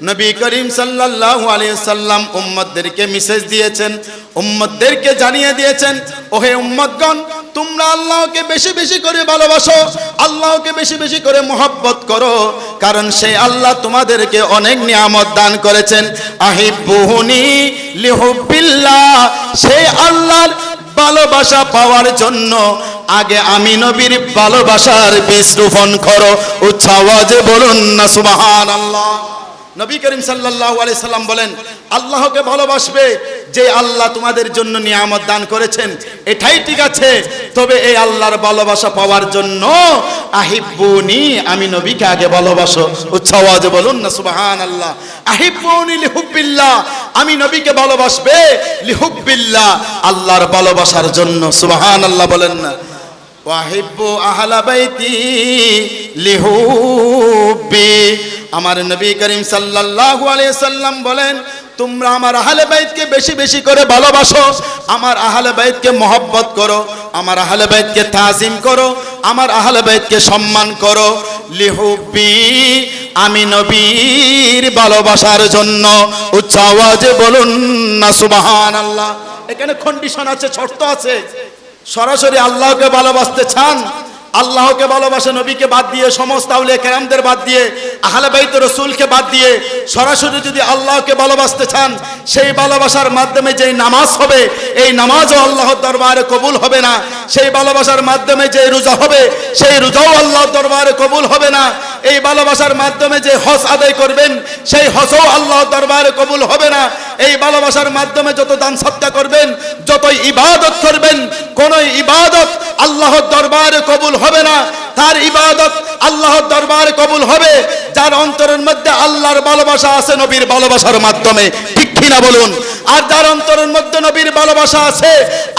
নবী করিম সাল্লাল্লাহু আলাইহি সাল্লাম উম্মতদেরকে মেসেজ দিয়েছেন, উম্মতদেরকে জানিয়ে দিয়েছেন, ওহে উম্মতগণ, তোমরা আল্লাহকে বেশি বেশি করে ভালোবাসো, আল্লাহকে বেশি বেশি করে মহব্বত করো, কারণ সেই আল্লাহ তোমাদেরকে অনেক নিয়ামত দান করেছেন। আহিব্বুনি লিহুব্বিল্লাহ, সেই আল্লাহর ভালোবাসা পাওয়ার জন্য আগে আমি নবীর ভালোবাসার বীজ রোপণ করো। উচ্চ আওয়াজে বলুন না সুবহানাল্লাহ। নবী করিম সাল্লাল্লাহু আলাইহি সাল্লাম বলেন, আল্লাহকে ভালোবাসবে যে আল্লাহ তোমাদের জন্য নিয়ামত দান করেছেন, এটাই ঠিক আছে, তবে এই আল্লাহর ভালোবাসা পাওয়ার জন্য আহিব্বুনি, আমি নবীকে আগে ভালোবাসো। উচ্চ আওয়াজে বলুন না সুবহানাল্লাহ। আহিব্বুনি লিহুব্বিল্লাহ, আমি নবীকে ভালোবাসবে লিহুব্বিল্লাহ, আল্লাহর ভালোবাসার জন্য। সুবহানাল্লাহ বলেন না। ওয়াহিব্বু আহলা বাইতি লিহুব্বি, আমার নবী করিম সাল্লাল্লাহু আলাইহি সাল্লাম বলেন, তোমরা আমার আহলে বাইতকে বেশি বেশি করে ভালোবাসো, আমার আহলে বাইতকে মহব্বত করো, আমার আহলে বাইতকে তাজিম করো, আমার আহলে বাইতকে সম্মান করো। লিহুব্বি, আমি নবীর ভালোবাসার জন্য। উচ্চ আওয়াজে বলুন না সুবহানাল্লাহ। এখানে কন্ডিশন আছে, শর্ত আছে। সরাসরি আল্লাহকে ভালোবাসতে চান, আল্লাহকে ভালোবাসে নবীকে বাদ দিয়ে, সমস্ত আউলিয়া কেরামদের বাদ দিয়ে, আহলে বাইত রাসূলকে বাদ দিয়ে সরাসরি যদি আল্লাহকে ভালোবাসতে চান, সেই ভালোবাসার মাধ্যমে যেই নামাজ হবে, এই নামাজও আল্লাহর দরবারে কবুল হবে না। সেই ভালোবাসার মাধ্যমে যে রোজা হবে, সেই রোজাও আল্লাহর দরবারে কবুল হবে না। এই ভালোবাসার মাধ্যমে যে হজ আদায় করবেন, সেই হজও আল্লাহর দরবারে কবুল হবে না। এই ভালোবাসার মাধ্যমে যত দান সদকা করবেন, যত ইবাদত করবেন, কোন ইবাদত আল্লাহর দরবারে কবুল হবে না। তার ইবাদত আল্লাহর দরবারে কবুল হবে যার অন্তরের মধ্যে আল্লাহর ভালোবাসা আছে নবীর ভালোবাসার মাধ্যমে। ঠিক কিনা বলুন? আর যার অন্তরের মধ্যে নবীর ভালোবাসা আছে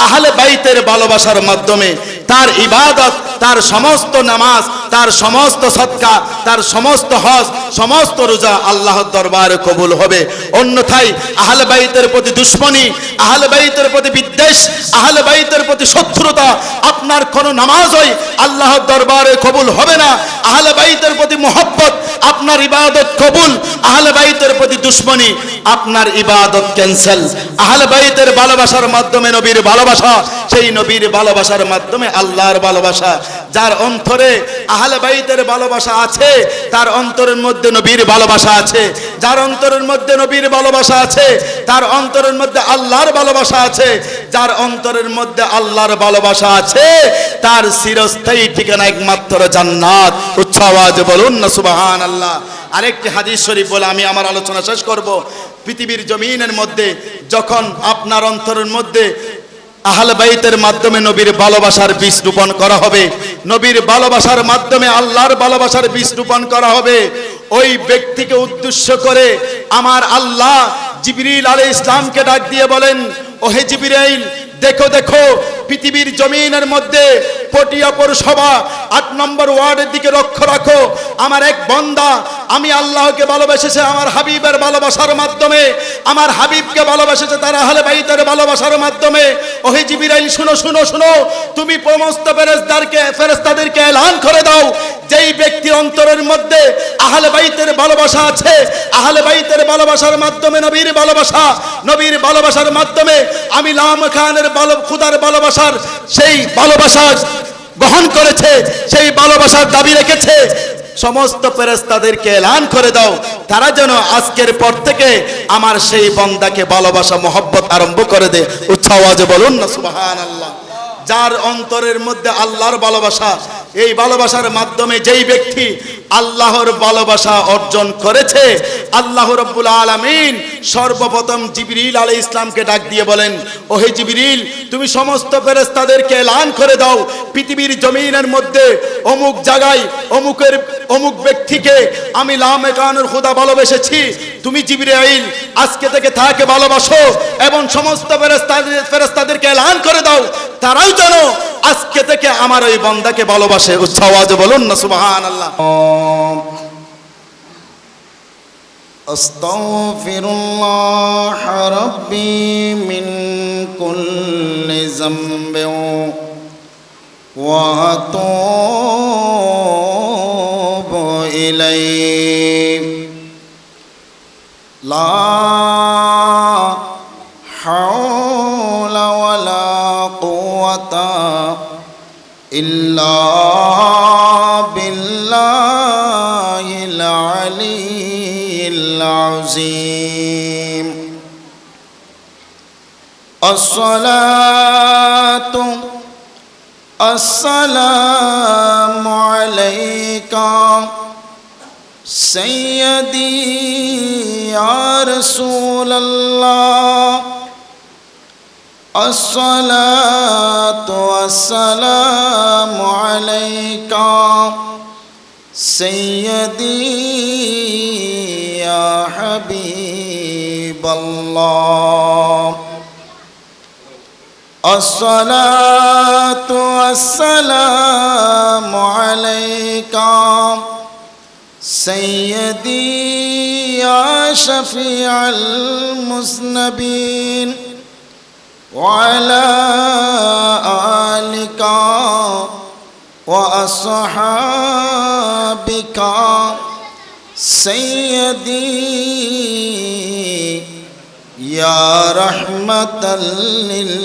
আহলে বাইতের ভালোবাসার মাধ্যমে, তার ইবাদত, তার সমস্ত নামাজ, তার সমস্ত সদকা, তার সমস্ত হজ, সমস্ত রোজা আল্লাহর দরবারে কবুল হবে। অন্যথায় আহলে বাইতের প্রতি দুশমনী, আহলে বাইতের প্রতি বিদ্বেষ, আহলে বাইতের প্রতি শত্রুতা, আপনার কোন নামাজই আল্লাহর দরবারে কবুল হবে না। আহলে বাইতের প্রতি মহব্বত, আপনার ইবাদত কবুল, আহলে বাইতের প্রতি দুশমনী, আপনার ইবাদত ক্যান্সেল। আহলে বাইতের ভালোবাসার মাধ্যমে নবীর ভালোবাসা, সেই নবীর ভালোবাসার মাধ্যমে আল্লাহর ভালোবাসা। যার অন্তরে আহলে বাইতের ভালোবাসা আছে, তার অন্তরের মধ্যে নবীর ভালোবাসা আছে। যার অন্তরের মধ্যে নবীর ভালোবাসা আছে, তার অন্তরের মধ্যে আল্লাহর ভালোবাসা আছে। যার অন্তরের মধ্যে আল্লাহর ভালোবাসা আছে, তার চিরস্থায়ী ঠিকানা একমাত্র জান্নাত। উচ্চ আওয়াজে বলুন না সুবহানাল্লাহ। আরেকটি হাদিস শরীফ বলে আমি আমার আলোচনা শেষ করব। পৃথিবীর জমিনের মধ্যে যখন আপনার অন্তরের মধ্যে আহলে বাইতের মাধ্যমে নবীর ভালোবাসার বীজ রোপণ করা হবে, নবীর ভালোবাসার মাধ্যমে আল্লাহর ভালোবাসার বীজ রোপণ করা হবে, ওই ব্যক্তিকে উদ্দেশ্য করে আমার আল্লাহ জিবরিল আলাইহিস সালামকে ডাক দিয়ে বলেন, ওহে জিবরাইল, দেখো দেখো পৃথিবীর জমিনের মধ্যে পটিয়া পৌরসভা ৮ নম্বর ওয়ার্ডের দিকে লক্ষ্য রাখো, আমার এক বান্দা আমি আল্লাহকে ভালোবেসেছে আমার হাবিবের ভালোবাসার মাধ্যমে, আমার হাবিবকে ভালোবেসেছে তার আহলে বাইতের ভালোবাসার মাধ্যমে। ওহে জিবরাইল, শুনো শুনো শুনো, তুমি সমস্ত ফেরেশতাদেরকে এলান করে দাও, যেই ব্যক্তির অন্তরের মধ্যে আহলে বাইতের ভালোবাসা আছে, আহলে বাইতের ভালোবাসার মাধ্যমে নবীর ভালোবাসা, নবীর ভালোবাসার মাধ্যমে আমি লামখানের খুদার ভালোবাসার সেই ভালোবাসা গ্রহণ করেছে, সেই ভালোবাসার দাবি রেখেছে, সমস্ত ফেরেশতাদেরকে এলান করে দাও, তারা যেন আজকের পর থেকে আমার সেই বান্দাকে ভালোবাসা মহব্বত আরম্ভ করে দে। উচ্চ আওয়াজে বলুন না সুবহানাল্লাহ। যার অন্তরের মধ্যে আল্লাহর ভালোবাসা, এই ভালোবাসার মাধ্যমে যেই ব্যক্তি আল্লাহর ভালোবাসা অর্জন করেছে, আল্লাহ রাব্বুল আলামিন সর্বপ্রথম জিবরিল আলাইহিস সালামকে ডাক দিয়ে বলেন, ওহে জিবরিল, তুমি সমস্ত ফেরেশতাদেরকে এলান করে দাও, পৃথিবীর জমিনের মধ্যে অমুক জায়গায় অমুক ব্যক্তিকে আমি লামখানের খুদা ভালোবেসেছি, তুমি জিবরাইল আজকে থেকে তাকে ভালোবাসো এবং সমস্ত ফেরেশতাদেরকে এলান করে দাও, তারাও যেন আজকে থেকে আমার ওই বান্দাকে ভালোবাসে। উচ্চ আওয়াজে বলুন না সুবহানাল্লাহ। আস্তাগফিরুল্লাহ রাব্বি মিন কুল্লি যামবিন ওয়া আতুবু ইলাইহি লা হাওলা ওয়ালা কুওয়াতা ইল্লা বিল্লাহিল আলিয়্যিল আযীম। আসসালাতু আসসালামু আলাইকা সাইয়্যিদি ইয়া রাসূলুল্লাহ। আসসালাতু আসসালামু আলাইকা সাইয়্যিদি ইয়া হাবিবাল্লাহ। আসসালাতু আসসালামু আলাইকা সাইয়্যিদি ইয়া শাফিআল মুযনিবিন ওয়া আলা আলিকা ওয়া আসহাবিকা সাইয়্যিদি ইয়া রাহমাতাল লিল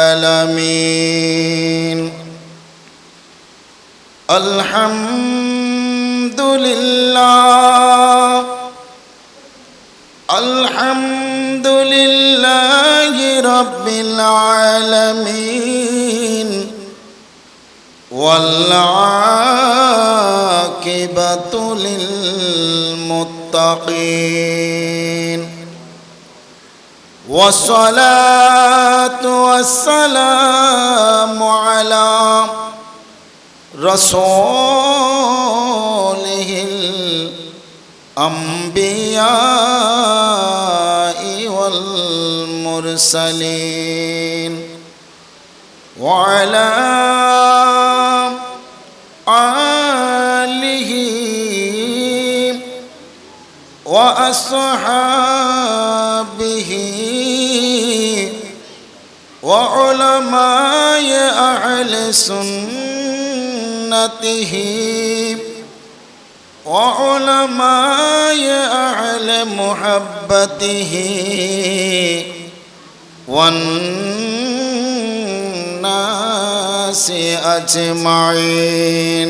আলামিন। আলহামদুলিল্লাহ আলহামদুলিল্লাহি রাব্বিল আলামিন ওয়াল আকিবাতু লিল মুত্তাকিন। والصلاة والسلام على رسوله الأنبياء والمرسلين وعلى آله وأصحابه وعلماء أهل سنته وعلماء أهل محبته والناس أجمعين.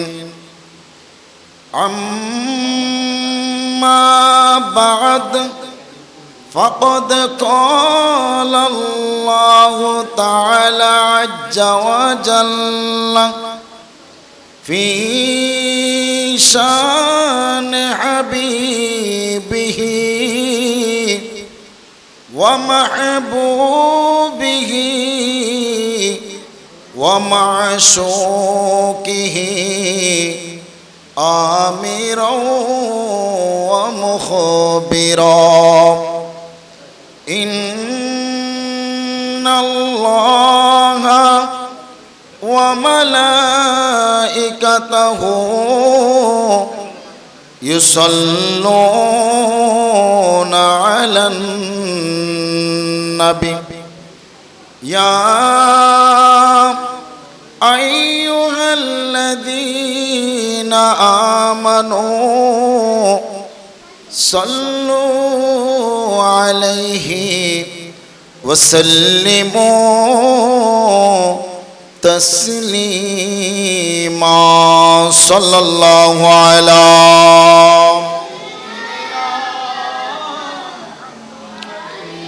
أما بعد فقد قال الله تعالى عز وجل في شان حبيبه ومحبوبه ومعشوقه آمرا ومخبرا إن الله وملائكته يصلون على النبي يا أيها الذين آمنوا صلوا عليه وسلموا تسليما. صلى الله على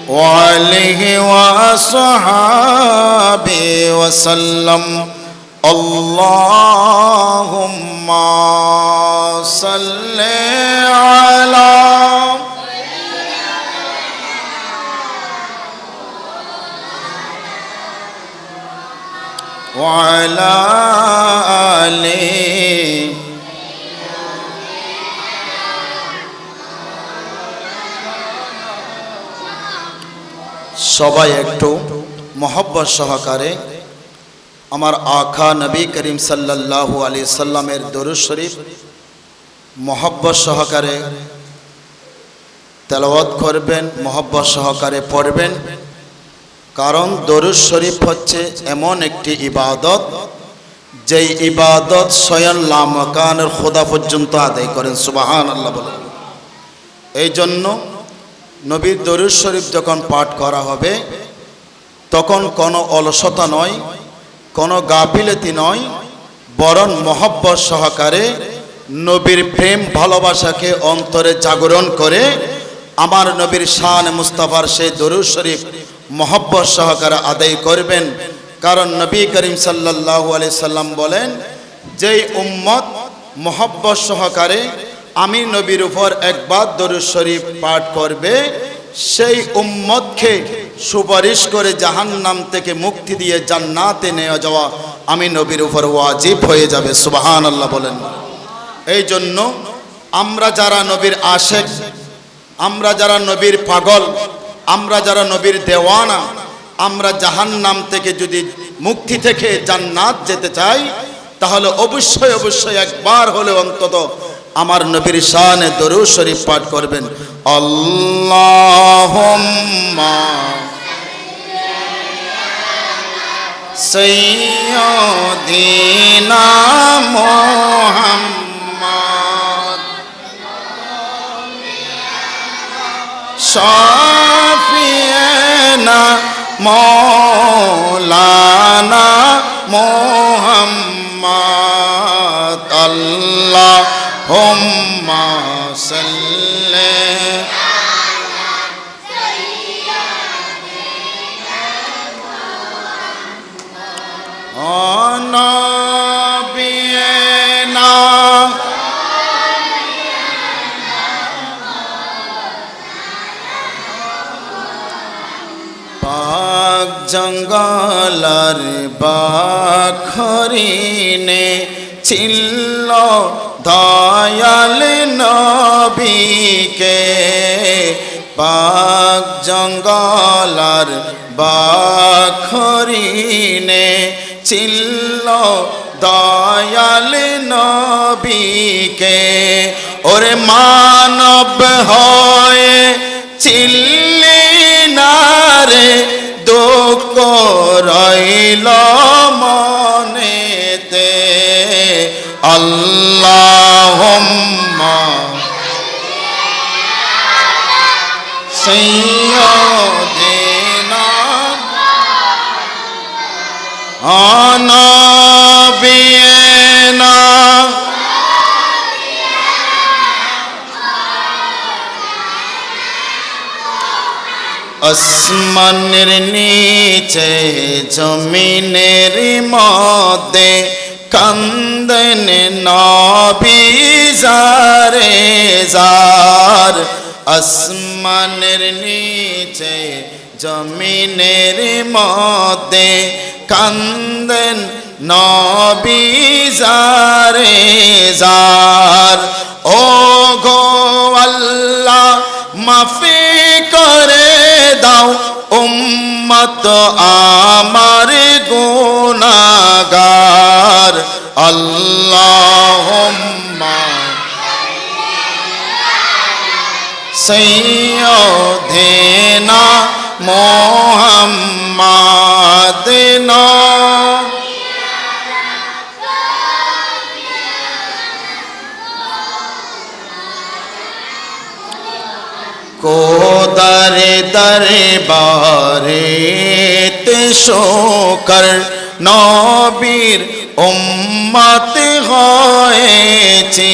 وعليه وصحبه وسلم. اللهم صل على وعلى آله সবাই একটু মহব্বত সহকারে আমার আকা নবী করিম সাল্লাল্লাহু আলাইহি সাল্লামের দরুদ শরীফ মহব্বত সহকারে তেলাওয়াত করবেন, মহব্বত সহকারে পড়বেন। কারণ দরুদ শরীফ হচ্ছে এমন একটি ইবাদত যেই ইবাদত স্বয়ং লামাকানের খোদা পর্যন্ত আদায় করেন। সুবহানাল্লাহ বলেন। এই জন্য নবীর দরুদ শরীফ যখন পাঠ করা হবে তখন কোনো অলসতা নয়, কোনো গাফিলতি নয়, বরং মহব্বত সহকারে নবীর প্রেম ভালোবাসাকে অন্তরে জাগরণ করে আমার নবীর শান মুস্তাফার সেই দরুদ শরীফ মহব্বত সহকারে আদায় করবেন। কারণ নবী করিম সাল্লাল্লাহু আলাইহি সাল্লাম বলেন, যেই উম্মত মহব্বত সহকারে আমি নবীর উপর একবার দরুদ শরীফ পাঠ করবে, সেই উম্মতকে সুপারিশ করে জাহান্নাম থেকে মুক্তি দিয়ে জান্নাতে নিয়ে যাওয়া আমি নবীর উপর ওয়াজিব হয়ে যাবে। সুবহানাল্লাহ বলেন। এই জন্য আমরা যারা নবীর আশেক, আমরা যারা নবীর পাগল, আমরা যারা নবীর দেওয়ানা, আমরা জাহান্নাম থেকে যদি মুক্তি থেকে জান্নাত যেতে চাই তাহলে অবশ্যই অবশ্যই একবার হলে অন্তত আমার নবীর শানে দরুদ শরীফ পাঠ করবেন। আল্লাহুম্মা সাইয়্যিদিনা মুহাম্মদ শাফিয়ানা মাওলানা মুহাম্মদ আল্লাহুম্মা সাল্লি আলা নবিয়িনা পাক জঙ্গলার বাখরিনে ছিল দয়াল নবীকে, পাক জঙ্গলার বাখরিনে ছিল দয়াল নবীকে। ওরে মানব হয়ে চিল্লি না রে, দুঃখ রইল মনেতে। আল্লাহুম্মা সাইয়্যিদিনা নবিয়িনা আসমানের নিচে জমিনের মধ্যে কান্দেন নবী জারে জার। আসমানের নিচে জমিনের মধ্যে কান্দেন নবী জারে জার। ও গো আল্লাহ মাফি করে দাও উম্মত আমার গুনাহগার। আল্লাহুম্মা সাইয়্যিদিনা মুহাম্মাদিন কোদার দরবারে তে শোকর নবীর উম্মত হয়েছে।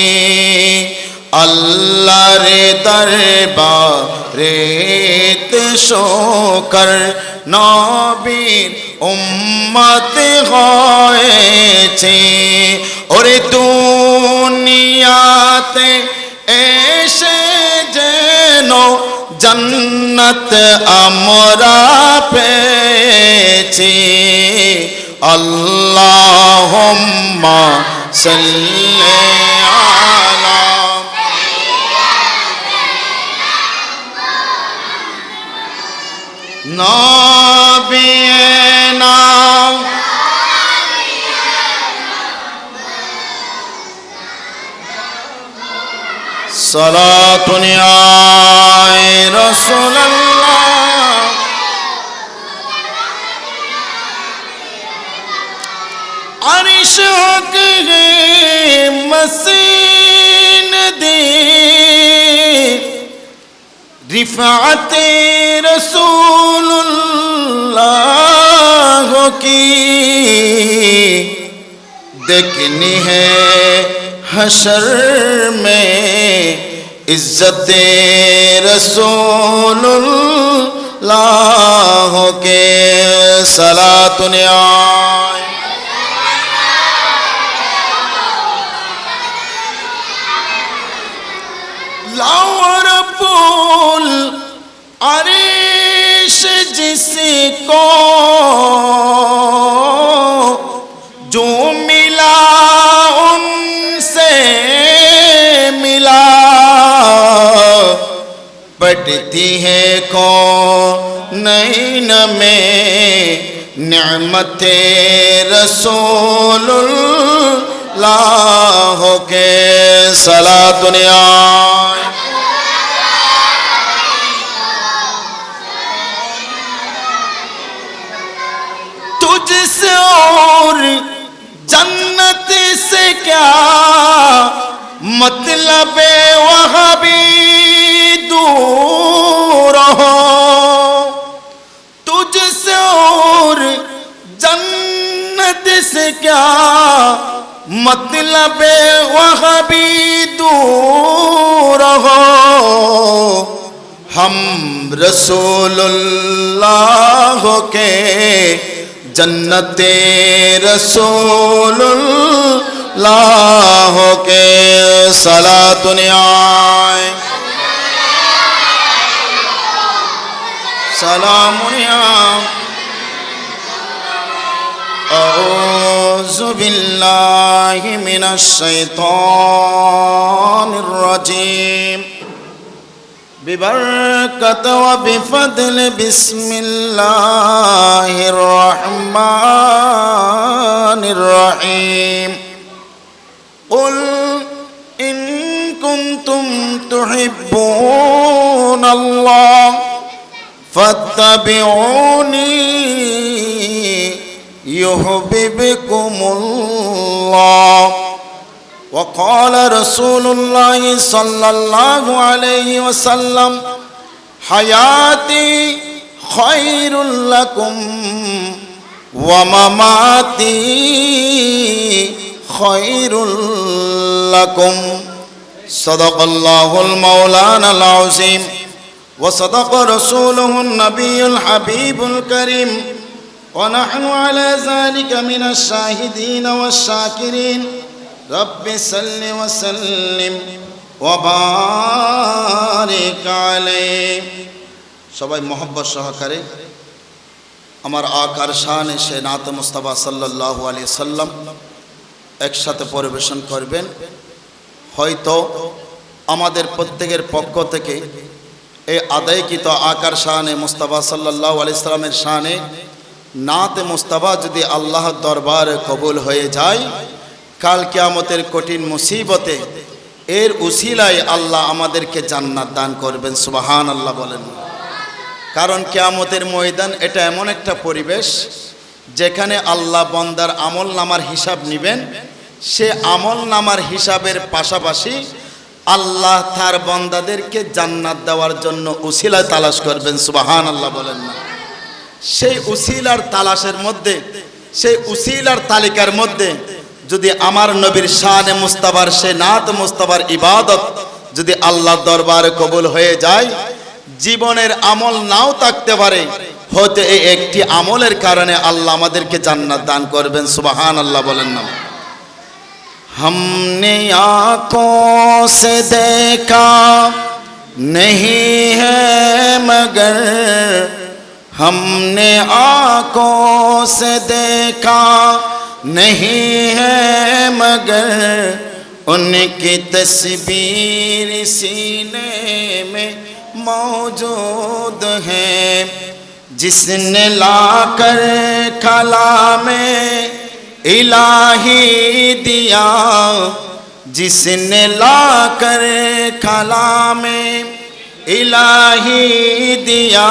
আল্লাহর দরবারে তে শোকর নবীর উম্মত হয়েছে। ওরে দুনিয়াতে এসে যেন জান্নাত আমরা পেয়েছি। আল্লাহুম্মা সাল্লি আলা নবিয়িনা সালাতুন ইয়া রাসূলুল্লাহ আরশ কে মসিন দে رفعت رسولullah کی دیکھنی ہے حشر میں عزت رسولullah کے صلاۃ آئے رب العرش جس کو جو ملا ان سے ملا بڑھتی ہے کونین میں نعمت رسولullah کے صلاۃ آئے تجھ سے اور جنت سے کیا مطلب وہاں بھی دور ہو تجھ سے اور جنت سے کیا مطلب وہاں بھی دور ہو ہم رسولullah کے جنت رسولullah کے صلاۃ آئے سلام آئے اعوذ باللہ من الشیطان الرجیم ببرکت و بفضل بسم اللہ الرحمن الرحیم قل ان کنتم تحبون اللہ فاتبعونی يحببكم الله وقال رسول الله صلى الله عليه وسلم حياتي خير لكم ومماتي خير لكم صدق الله المولانا العظيم وصدق رسوله النبي الحبيب الكريم ونحن على ذلك من الشاهدين والشاكرين رب صل وسلم وبارك عليه সবাই মহব্বত সহকারে আমার আকার শানে সে নাত মুস্তাফা সাল্লাল্লাহু আলাইহি সাল্লাম একসাথে পরিবেশন করবেন হয়তো আমাদের প্রত্যেকের পক্ষ থেকে এই আদায়কৃত আকার শানে মুস্তাফা সাল্লাল্লাহু আলাইহি সাল্লামের শানে নাত মুস্তাফা যদি আল্লাহর দরবারে কবুল হয়ে যায় কাল কিয়ামতের কঠিন মুসিবতে এর উসিলায় আল্লাহ আমাদেরকে জান্নাত দান করবেন সুবহানাল্লাহ বলেন কারণ কিয়ামতের ময়দান এটা এমন একটা পরিবেশ যেখানে আল্লাহ বান্দার আমলনামার হিসাব নেবেন সে আমলনামার হিসাবের পাশাপাশি আল্লাহ তার বান্দাদেরকে জান্নাত দেওয়ার জন্য উসিলা তালাশ করবেন সুবহানাল্লাহ বলেন না সেই উসিলার তালাশের মধ্যে সেই উসিলার তালিকার মধ্যে যদি আমার নবীর শানে মুস্তাফার সে নাত মুস্তাফার ইবাদত যদি আল্লাহর দরবারে কবুল হয়ে যায় জীবনের আমল নাও থাকতে পারে হয়তো এই একটি আমলের কারণে আল্লাহ আমাদেরকে জান্নাত দান করবেন সুবহানাল্লাহ বলেন না हमने आँखों से देखा नहीं है मगर हमने आँखों से देखा नहीं है मगर उनकी तस्वीर सीने में मौजूद है जिसने लाकर खला में इलाही दिया जिसने लाकर खला में इलाही दिया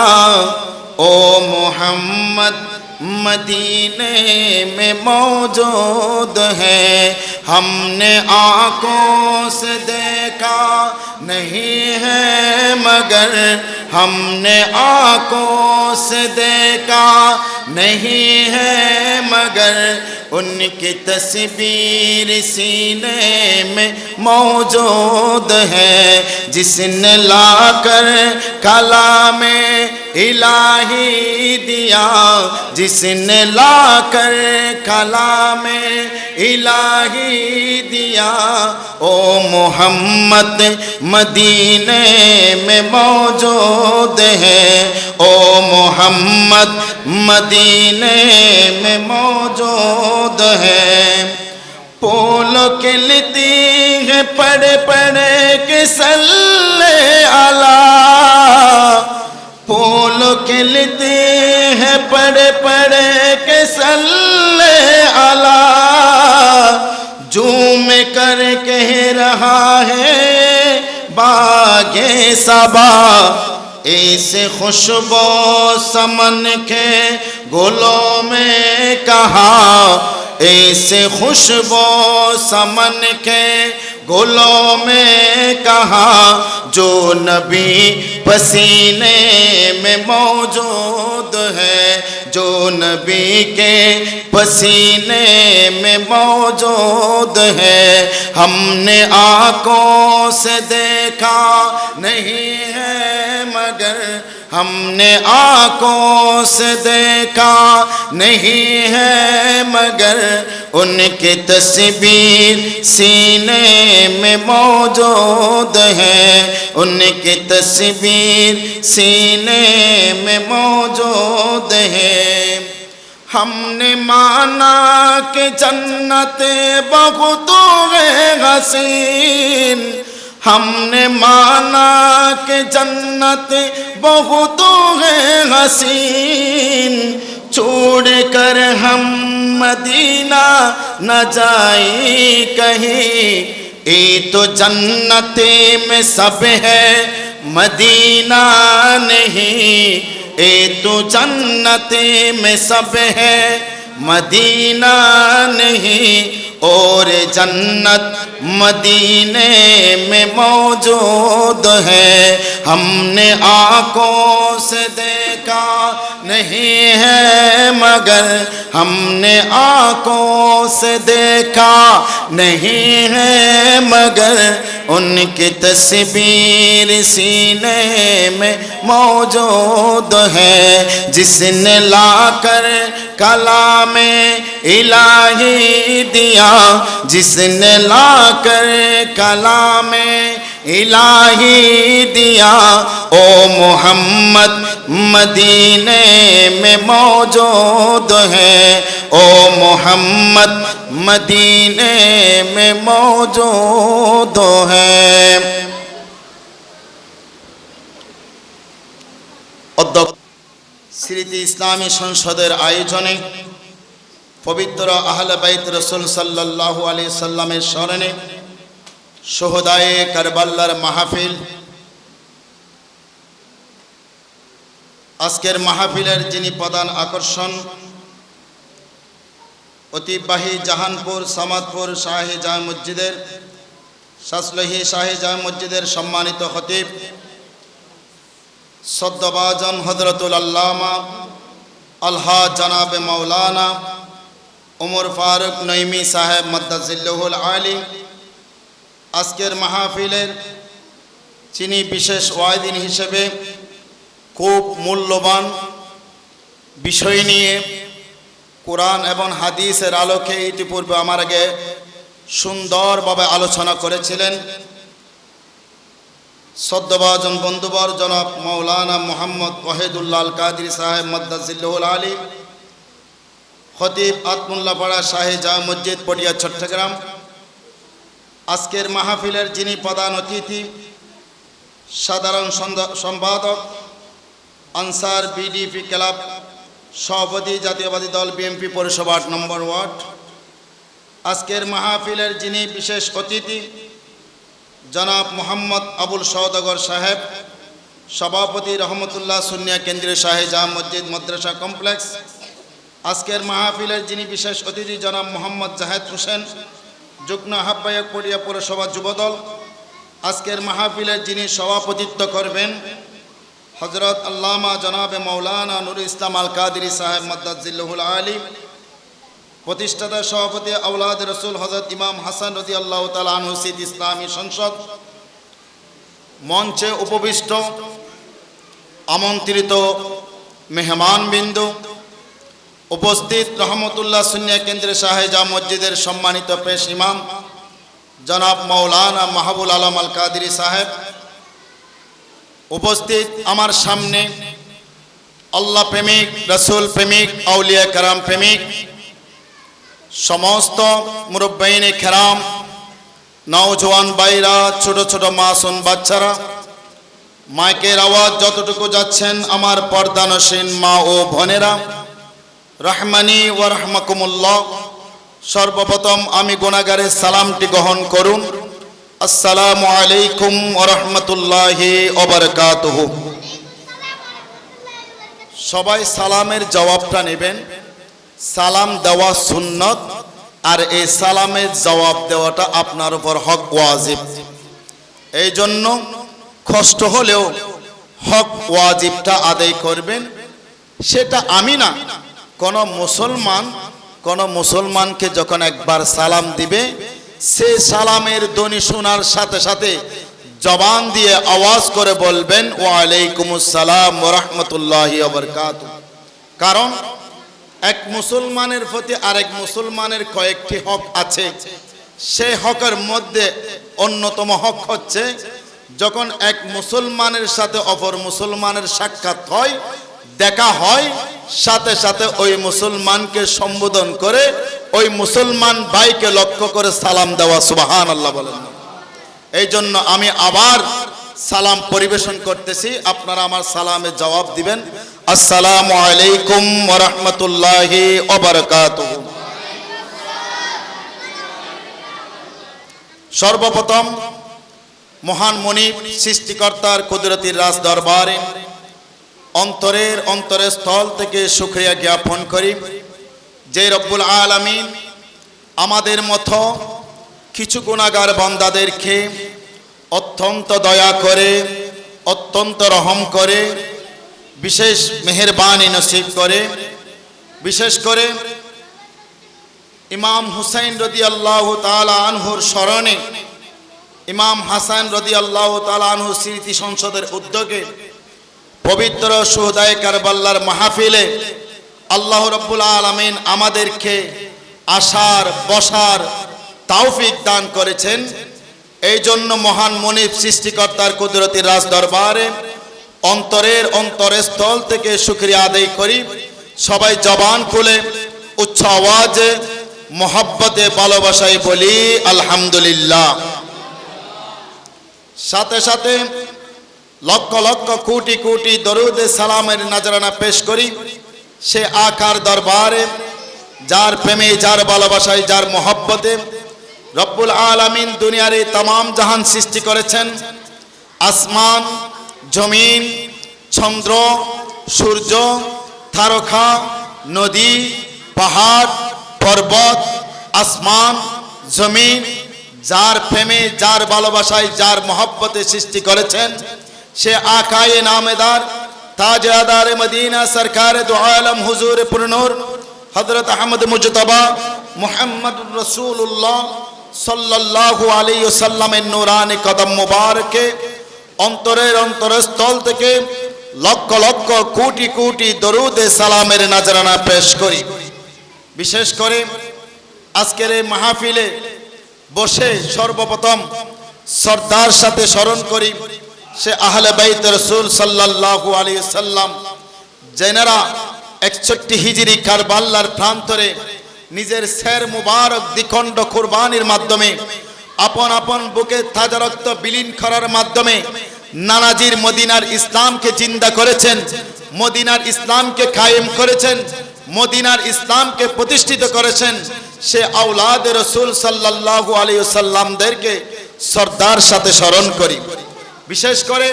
ओ मोहम्मद मदीने में मौजूद है हमने आँखों से देखा नहीं है मगर, हमने आँखों से देखा नहीं है मगर, उनकी तस्वीर सीने में मौजूद है। जिसने लाकर कलामे इलाही दिया, जिसने लाकर कलामे इलाही दिया, ओ मोहम्मद मदीने में मौजूद है, ओ मोहम्मद मदीने में मौजूद है। पोलो के लिती है पढ़े पढ़े के सल्ले अला, पोलो के लिती है पढ़े पढ़े के सल्ले अला, झूम कर कह रहा है बागे सबा, ऐसे खुशबू समन के गुलों में कहा, ऐसे खुशबू समन के गुलों में कहा, जो नबी पसीने में मौजूद है, जो नबी के पसीने में मौजूद है। हमने आँखों से देखा नहीं है मगर, हमने आँखों से देखा नहीं है मगर, उनकी तस्वीर सीने में मौजूद है, उनकी तस्वीर सीने में मौजूद है। हमने माना कि जन्नत बहुत है हसीन, हमने माना कि जन्नत बहुत है हसीन, छोड़ कर हम मदीना न जाए कहीं, ये तो जन्नत में सब है मदीना नहीं, ये तो जन्नत में सब है मदीना नहीं, और जन्नत मदीने में मौजूद है। हमने आँखों से देखा नहीं है मगर, हमने आँखों से देखा नहीं है मगर, उनकी तस्वीर सीने में मौजूद है। जिसने लाकर कलामे इलाही दिया, जिसने लाकर कलामे इलाही दिया, ओ मोहम्मद मदीने में मौजूद है, ओ मोहम्मद मदीने में मौजूद है। স্মৃতি ইসলামী সংসদের আয়োজনে পবিত্র আহলে বাইত রাসূল সাল্লাল্লাহু আলাইহি সাল্লামের স্মরণে শহদায়ে কারবালার মাহফিল, আজকের মাহফিলের যিনি প্রধান আকর্ষণ, ঐতিহ্যবাহী জাহানপুর সামাদপুর শাহী জামে মসজিদের শাসলহি শাহী জামে মসজিদের সম্মানিত খতিব সদ্যবাজন হযরতুল আল্লামা আলহাজ জনাবে মাওলানা ওমর ফারুক নঈমী সাহেব মাদ্দাজিল্লাহুল আলী, আজকের মাহফিলের যিনি বিশেষ ওয়াইদিন হিসেবে খুব মূল্যবান বিষয় নিয়ে কোরআন এবং হাদিসের আলোকে ইতিপূর্বে আমার আগে সুন্দরভাবে আলোচনা করেছিলেন সদ্যবাজন বন্ধুবর জনাব মাওলানা মোহাম্মদ ওয়াহিদুল্লাহ আল কাদরি সাহেব মাদ্দাজিল্লাহুল আলী, খতিব আতমুল্লাপাড়া শাহী জামে মসজিদ পটিয়া চট্টগ্রাম। আজকের মাহফিলের যিনি প্রধান অতিথি, সাধারণ সম্পাদক আনসার বিডিপি ক্লাব সভাপতি জাতীয়বাদী দল বিএনপি পৌরসভা ৮ নম্বর ওয়ার্ড। আজকের মাহফিলের যিনি বিশেষ অতিথি জনাব মোহাম্মদ আবুল সওদাগর সাহেব, সভাপতি রহমতুল্লাহ সুন্নিয়া কেন্দ্রীয় শাহী জামে মসজিদ মাদ্রাসা কমপ্লেক্স। আজকের মাহফিলের যিনি বিশেষ অতিথি জনাব মোহাম্মদ জাহেদ হোসেন, যুগ্ম আহ্বায়ক পটিয়া পৌরসভা যুবদল, আজকের মাহফিলের যিনি সভাপতিত্ব করবেন হযরত আল্লামা জনাবে মাওলানা নুরুল ইসলাম আল কাদেরী সাহেব মাদ্দাজিল্লাহুল আলী, প্রতিষ্ঠাতা সভাপতি আওলাদ রসুল হযরত ইমাম হাসান রাদিয়াল্লাহু তাআলা আনহু সিদ ইসলামী সংসদ, মঞ্চে উপবিষ্ট আমন্ত্রিত মেহমানবৃন্দ, উপস্থিত রহমতুল্লাহ সুন্নিয়া কেন্দ্রের শাহেজা মসজিদের সম্মানিত পেশ ইমাম জনাব মাওলানা মাহবুল আলম আল কাদেরী সাহেব, উপস্থিত আমার সামনে আল্লাহ প্রেমিক, রসুল প্রেমিক, আউলিয়া কেরাম প্রেমিক সমস্ত মুরব্বিনে কেরাম, নওজওয়ান ভাইরা, ছোট ছোট মাসুম বাচ্চারা, মাইকের আওয়াজ যতটুকু যাচ্ছেন আমার পর্দানসীন মা ও বোনেরা, রহমানি ওয়া রাহমাকুমুল্লাহ। সর্বপ্রথম আমি গুনাহগারের সালামটি গ্রহণ করুন। আসসালামু আলাইকুম ওয়া রাহমাতুল্লাহি ওয়া বারাকাতুহু। সবাই সালামের জবাবটা নেবেন। সালাম দেওয়া সুন্নত, আর এই সালামের জবাব দেওয়াটা আপনার উপর হক ওয়াজিব। এই জন্য কষ্ট হলেও হক ওয়াজিবটা আদায় করবেন। সেটা আমি না, কোন মুসলমানকে যখন একবার সালাম দিবে, সে সালামের ধ্বনি শোনার সাথে সাথে জবান দিয়ে আওয়াজ করে বলবেন ওয়া আলাইকুমুস সালাম ওয়া রাহমাতুল্লাহি ওয়া বারাকাতুহু। কারণ এক মুসলমানের প্রতি আরেক মুসলমানের কয়েকটি হক আছে। সেই হকের মধ্যে অন্যতম হক হচ্ছে যখন এক মুসলমানের সাথে অপর মুসলমানের সাক্ষাৎ হয়, দেখা হয়, সাথে সাথে ওই মুসলমানকে সম্বোধন করে ওই মুসলমান ভাইকে লক্ষ্য করে সালাম দেওয়া। সুবহানাল্লাহ বলেন। এই জন্য আমি আবার সালাম পরিবেশন করতেছি, আপনারা আমার সালামের জবাব দিবেন। আসসালামু আলাইকুম ওয়া রাহমাতুল্লাহি ওয়া বারাকাতুহু। সর্বপ্রথম মহান মুনিব সৃষ্টিকর্তার কুদরতির রাজ দরবারে অন্তরের স্থল থেকে শুকরিয়া জ্ঞাপন করি যে রব্বুল আলামিন আমাদের মতো কিছু গুনাহগার বান্দাদেরকে অত্যন্ত দয়া করে, অত্যন্ত রহম করে, বিশেষ মেহেরবানি নসিব করে। বিশেষ করে ইমাম হুসাইন রাদিয়াল্লাহু তাআলা আনহুর স্মরণে ইমাম হাসান রাদিয়াল্লাহু তাআলা আনহু স্মৃতি সংসদের উদ্যোগে পবিত্র শুহাদায়ে কারবালার মাহফিলে আল্লাহ রাব্বুল আলামিন আমাদেরকে আসার বসার তৌফিক দান করেছেন। এই জন্য মহান মুনিব সৃষ্টিকর্তার কুদরতি রাজ দরবারে অন্তরস্থল থেকে শুকরিয়া আদায় করি। সবাই জবান খুলে উচ্চ আওয়াজে মোহাব্বতে ভালোবাসায় বলি আলহামদুলিল্লাহ। সাথে সাথে লক্ষ লক্ষ কোটি কোটি দরুদ সালামের নজরানা পেশ করি সে আকার দরবারে যার প্রেমে, যার ভালোবাসায়, যার মোহাব্বতে রব্বুল আলামিন দুনিয়ার এই तमाम জাহান সৃষ্টি করেছেন। আসমান, জমিন, চন্দ্র, সূর্য, তারকা, নদী, পাহাড়, পর্বত, আসমান, জমিন, যার প্রেমে, যার ভালোবাসায়, যার মোহাব্বতে সৃষ্টি করেছেন সে আকায়ে নামেদার তাজদারে মদিনা সরকার দু আলম হুজুর পুরনূর হযরত আহমদ মুজতবা মুহাম্মদুর রাসূলুল্লাহ সাল্লাল্লাহু আলাইহি ওয়াসাল্লামের নূরানি কদম মুবারকে অন্তরস্থল থেকে লক্ষ লক্ষ কোটি কোটি দরুদ সালামের নজরানা পেশ করি। বিশেষ করে আজকের এই মাহফিলে বসে সর্বপ্রথম শ্রদ্ধার সাথে স্মরণ করি সে আহলে বাইত রাসূল সাল্লাল্লাহু আলাইহি ওয়াসাল্লাম, যেনারা 61 হিজরি কারবালার প্রান্তরে নিজের শের মুবারক দ্বিখণ্ড কুরবানির মাধ্যমে আপন আপন বুকে তাজা রক্ত বিলীন করার মাধ্যমে নানাজির মদিনার ইসলামকে জিন্দা করেছেন, মদিনার ইসলামকে কায়েম করেছেন, মদিনার ইসলামকে প্রতিষ্ঠিত করেছেন। সে আওলাদ রাসূল সাল্লাল্লাহু আলাইহি ওয়াসাল্লামদেরকে শ্রদ্ধার সাথে স্মরণ করি। বিশেষ করে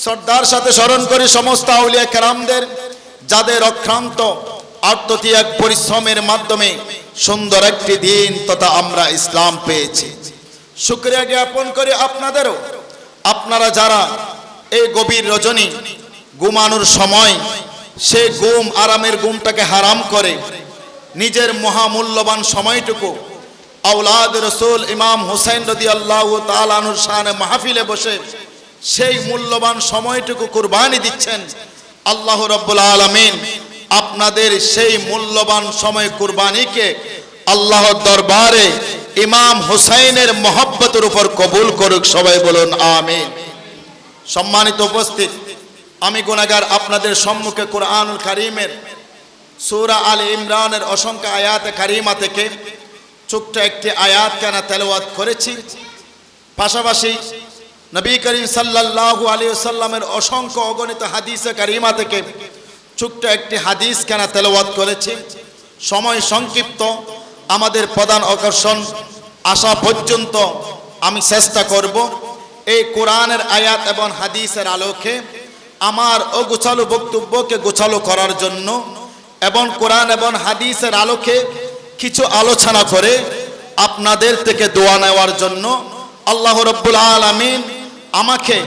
শ্রদ্ধার সাথে স্মরণ করি সমস্ত আউলিয়া কেরামদের, যাদের অক্লান্ত আত্মত্যাগ পরিশ্রমের মাধ্যমে সুন্দর একটি দিন তথা আমরা ইসলাম পেয়েছি। শুকরিয়া জ্ঞাপন করি আপনাদেরও, আপনারা যারা এই গভীর রজনী ঘুমানোর সময় সেই ঘুম আরামের ঘুমটাকে হারাম করে নিজের মহামূল্যবান সময়টুকু আওলাদ রসুল ইমাম হুসাইন রাদিয়াল্লাহু তাআলা আনহুর শানে মাহফিলে বসে সেই মূল্যবান সময়টুকু কুরবানি দিচ্ছেন, আল্লাহ রাব্বুল আলামিন আপনাদের সেই মূল্যবান সময় কুরবানিকে আল্লাহর দরবারে ইমাম হুসাইনের মহব্বতের উপর কবুল করুক। সবাই বলুন আমিন। সম্মানিত উপস্থিত, আমি গুনাহগার আপনাদের সম্মুখে কোরআনুল কারীমের সূরা আলে ইমরানের অসংখ্য আয়াতে কারিমা থেকে ছোট্ট একটি আয়াত কেন তেলাওয়াত করেছি, পাশাপাশি নবী করিম সাল্লাল্লাহু আলাইহি ওয়াসাল্লামের অসংখ্য অগণিত হাদিসে কারিমা থেকে ছোট্ট একটি হাদিস কেন তেলাওয়াত করেছি। সময় সংক্ষিপ্ত, আমাদের প্রধান আকর্ষণ আসা পর্যন্ত আমি চেষ্টা করব এই কোরআনের আয়াত এবং হাদিসের আলোকে আমার অগোছালো বক্তব্যকে গোছালো করার জন্য এবং কোরআন এবং হাদিসের আলোকে কিছু আলোচনা করে আপনাদের থেকে দোয়া নেওয়ার জন্য আল্লাহ রাব্বুল আলামিন আমাকে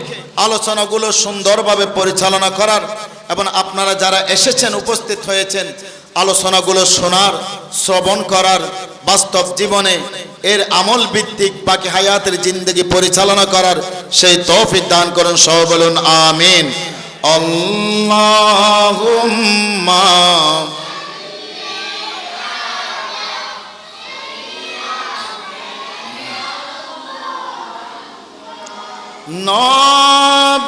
আলোচনাগুলো সুন্দরভাবে পরিচালনা করার এবং আপনারা যারা এসেছেন উপস্থিত হয়েছেন আলোচনাগুলো শোনার, শ্রবণ করার, বাস্তব জীবনে এর আমল ভিত্তিক বাকি হায়াতের জিন্দেগি পরিচালনা করার সেই তৌফিক দান করুন। সবাই বলুন আমিন। আল্লাহুম্মা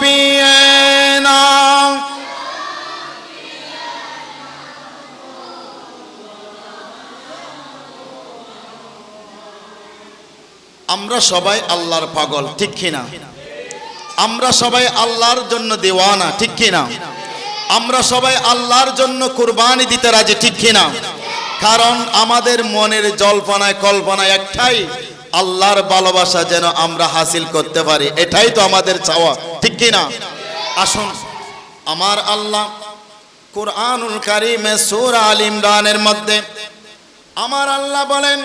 নবিয়েনা আমরা সবাই আল্লাহর পাগল, ঠিক কিনা? আমরা সবাই আল্লাহর জন্য দেওয়ানা, ঠিক কিনা? আমরা সবাই আল্লাহর জন্য কুরবানি দিতে রাজি, ঠিক কিনা? কারণ আমাদের মনের জল্পনায় কল্পনায় একটাই, আল্লাহর ভালোবাসা যেন আমরা হাসিল করতে পারি, এটাই তো আমাদের চাওয়া, ঠিক কিনা? আসুন, আমার আল্লাহ কুরআনুল কারীমে সূরা আল ইমরানের মধ্যে আমার আল্লাহ বলেন,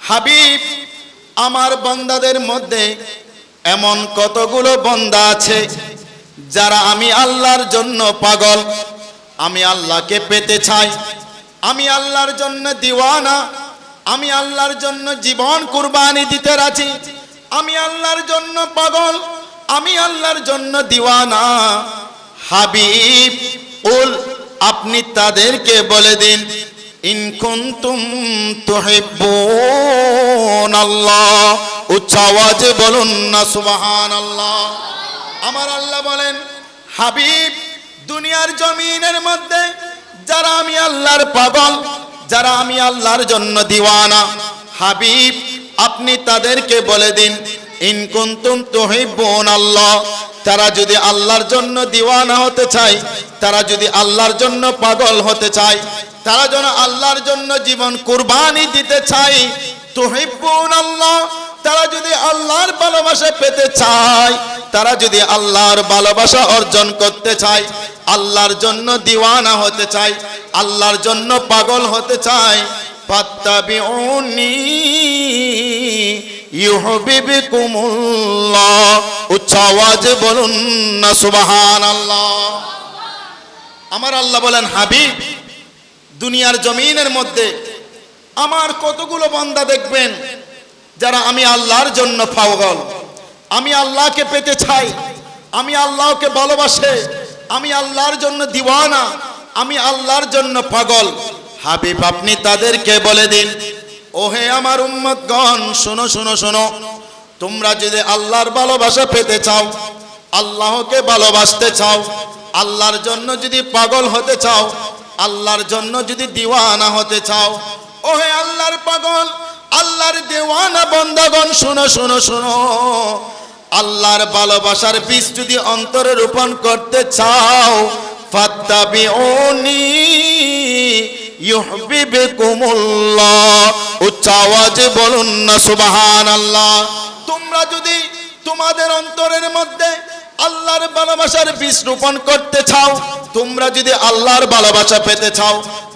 হাবিব আমার বান্দাদের মধ্যে এমন কতগুলো বান্দা আছে যারা আমি আল্লাহর জন্য পাগল, আমি আল্লাহকে পেতে চাই, আমি আল্লাহর জন্য দিওয়ানা, আমি আল্লাহর জন্য জীবন কুরবানি দিতে রাজি, আমি আল্লাহর জন্য পাগল, আমি আল্লাহর জন্য দিওয়ানা। হাবিব উল আপনি তাদেরকে বলে দিন, ইন কুনতুম তুহিব্বুনাল্লাহ, উচ্চ আওয়াজে বলুন না সুবহানাল্লাহ। আমার আল্লাহ বলেন, হাবিব দুনিয়ার জমিনের মধ্যে যারা আমি আল্লাহর পাগল, যারা আমি আল্লাহর জন্য দিওয়ানা, হাবিব আপনি তাদেরকে বলে দিন, ইন কুনতুম তুহিব্বুনাল্লাহ, তারা যদি আল্লাহর জন্য দিওয়ানা হতে চায়, তারা যদি আল্লাহর জন্য পাগল হতে চায়, তারা যেন আল্লাহর জন্য জীবন কুরবানি দিতে চায়, তুহিব্বুনাল্লাহ, তারা যদি আল্লাহর ভালোবাসা পেতে চায়, তারা যদি আল্লাহর ভালোবাসা অর্জন করতে চায়, আল্লাহর জন্য দিওয়ানা হতে চায়, আল্লাহর জন্য পাগল হতে চায়, ফাত্তাবিউনি ইউহিব্বুকুমুল্লাহ, উচ্চ আওয়াজে বলুন না সুবহানাল্লাহ। আমার আল্লাহ বলেন, হাবিব দুনিয়ার জমিনের মধ্যে আমার কতগুলো বান্দা দেখবেন যারা আমি আল্লাহর জন্য পাগল, আমি আল্লাহকে পেতে চাই, আমি আল্লাহকে ভালোবাসে, আমি আল্লাহর জন্য দিওয়ানা, আমি আল্লাহর জন্য পাগল। হাবিব আপনি তাদেরকে বলে দিন, ওহে আমার উম্মতগণ, শোনো শোনো শোনো, তোমরা যদি আল্লাহর ভালোবাসা পেতে চাও, আল্লাহকে ভালোবাসতে চাও, আল্লাহর জন্য যদি পাগল হতে চাও, আল্লাহর জন্য যদি দিওয়ানা হতে চাও, ওহে আল্লাহর পাগল, আল্লাহর দেওয়ানা বান্দাগণ, শোনো শোনো শোনো, আল্লাহর ভালোবাসার বীজ যদি অন্তরে রোপণ করতে চাও, ফাত্তাবিউনি ইউহিব্বুকুমুল্লাহ, উচ্চ আওয়াজে বলুন না সুবহানাল্লাহ। তোমরা যদি তোমাদের অন্তরের মধ্যে আল্লাহর ভালোবাসার বীজ রোপণ করতে চাও, তোমরা যদি আল্লাহর ভালোবাসা পেতে চাও,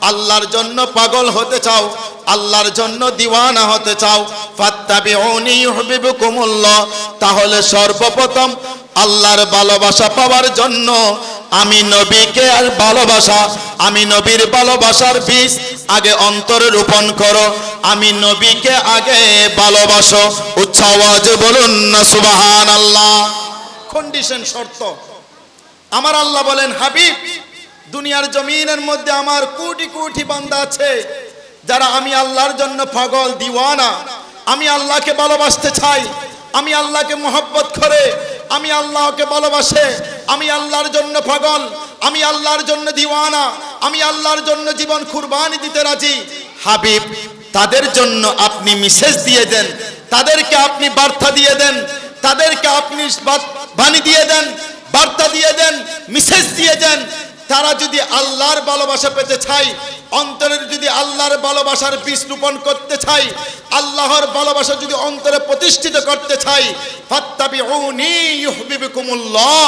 আল্লাহর জন্য পাগল হতে চাও, আল্লাহর জন্য দিওয়ানা হতে চাও, ফাত্তাবিউনি ইউহিব্বুকুমুল্লাহ, তাহলে সর্বপ্রথম আল্লাহর ভালোবাসা পাওয়ার জন্য আমি নবীকে আর ভালোবাসা, আমি নবীর ভালোবাসার বীজ আগে অন্তরে রোপণ করো, আমি নবীকে আগে ভালোবাসো। উচ্চ আওয়াজে বলুন না সুবহানাল্লাহ। কন্ডিশন, শর্ত। আমার আল্লাহ বলেন, হাবিব, দুনিয়ার জমিনের মধ্যে আমার কোটি কোটি বান্দা আছে যারা আমি আল্লাহর জন্য পাগল, দিওয়ানা, আমি আল্লাহকে ভালোবাসতে চাই, আমি আল্লাহকে মহব্বত করে, আমি আল্লাহকে ভালোবাসে, আমি আল্লাহর জন্য পাগল, আমি আল্লাহর জন্য দিওয়ানা, আমি আল্লাহর জন্য জীবন কুরবানি দিতে রাজি। হাবিব, তাদের জন্য আপনি মেসেজ দিয়ে দেন, তাদেরকে আপনি বার্তা দিয়ে দেন, তাদেরকে আপনি বাণী দিয়ে দেন, বার্তা দিয়ে দেন, মেসেজ দিয়ে দেন। তারা যদি আল্লাহর ভালোবাসা পেতে চায়, অন্তরে যদি আল্লাহর ভালোবাসার বীজ রোপণ করতে চাই, আল্লাহর ভালোবাসা যদি অন্তরে প্রতিষ্ঠিত করতে চাই, ফাত্তাবিউনি ইউহিব্বুকুমুল্লাহ,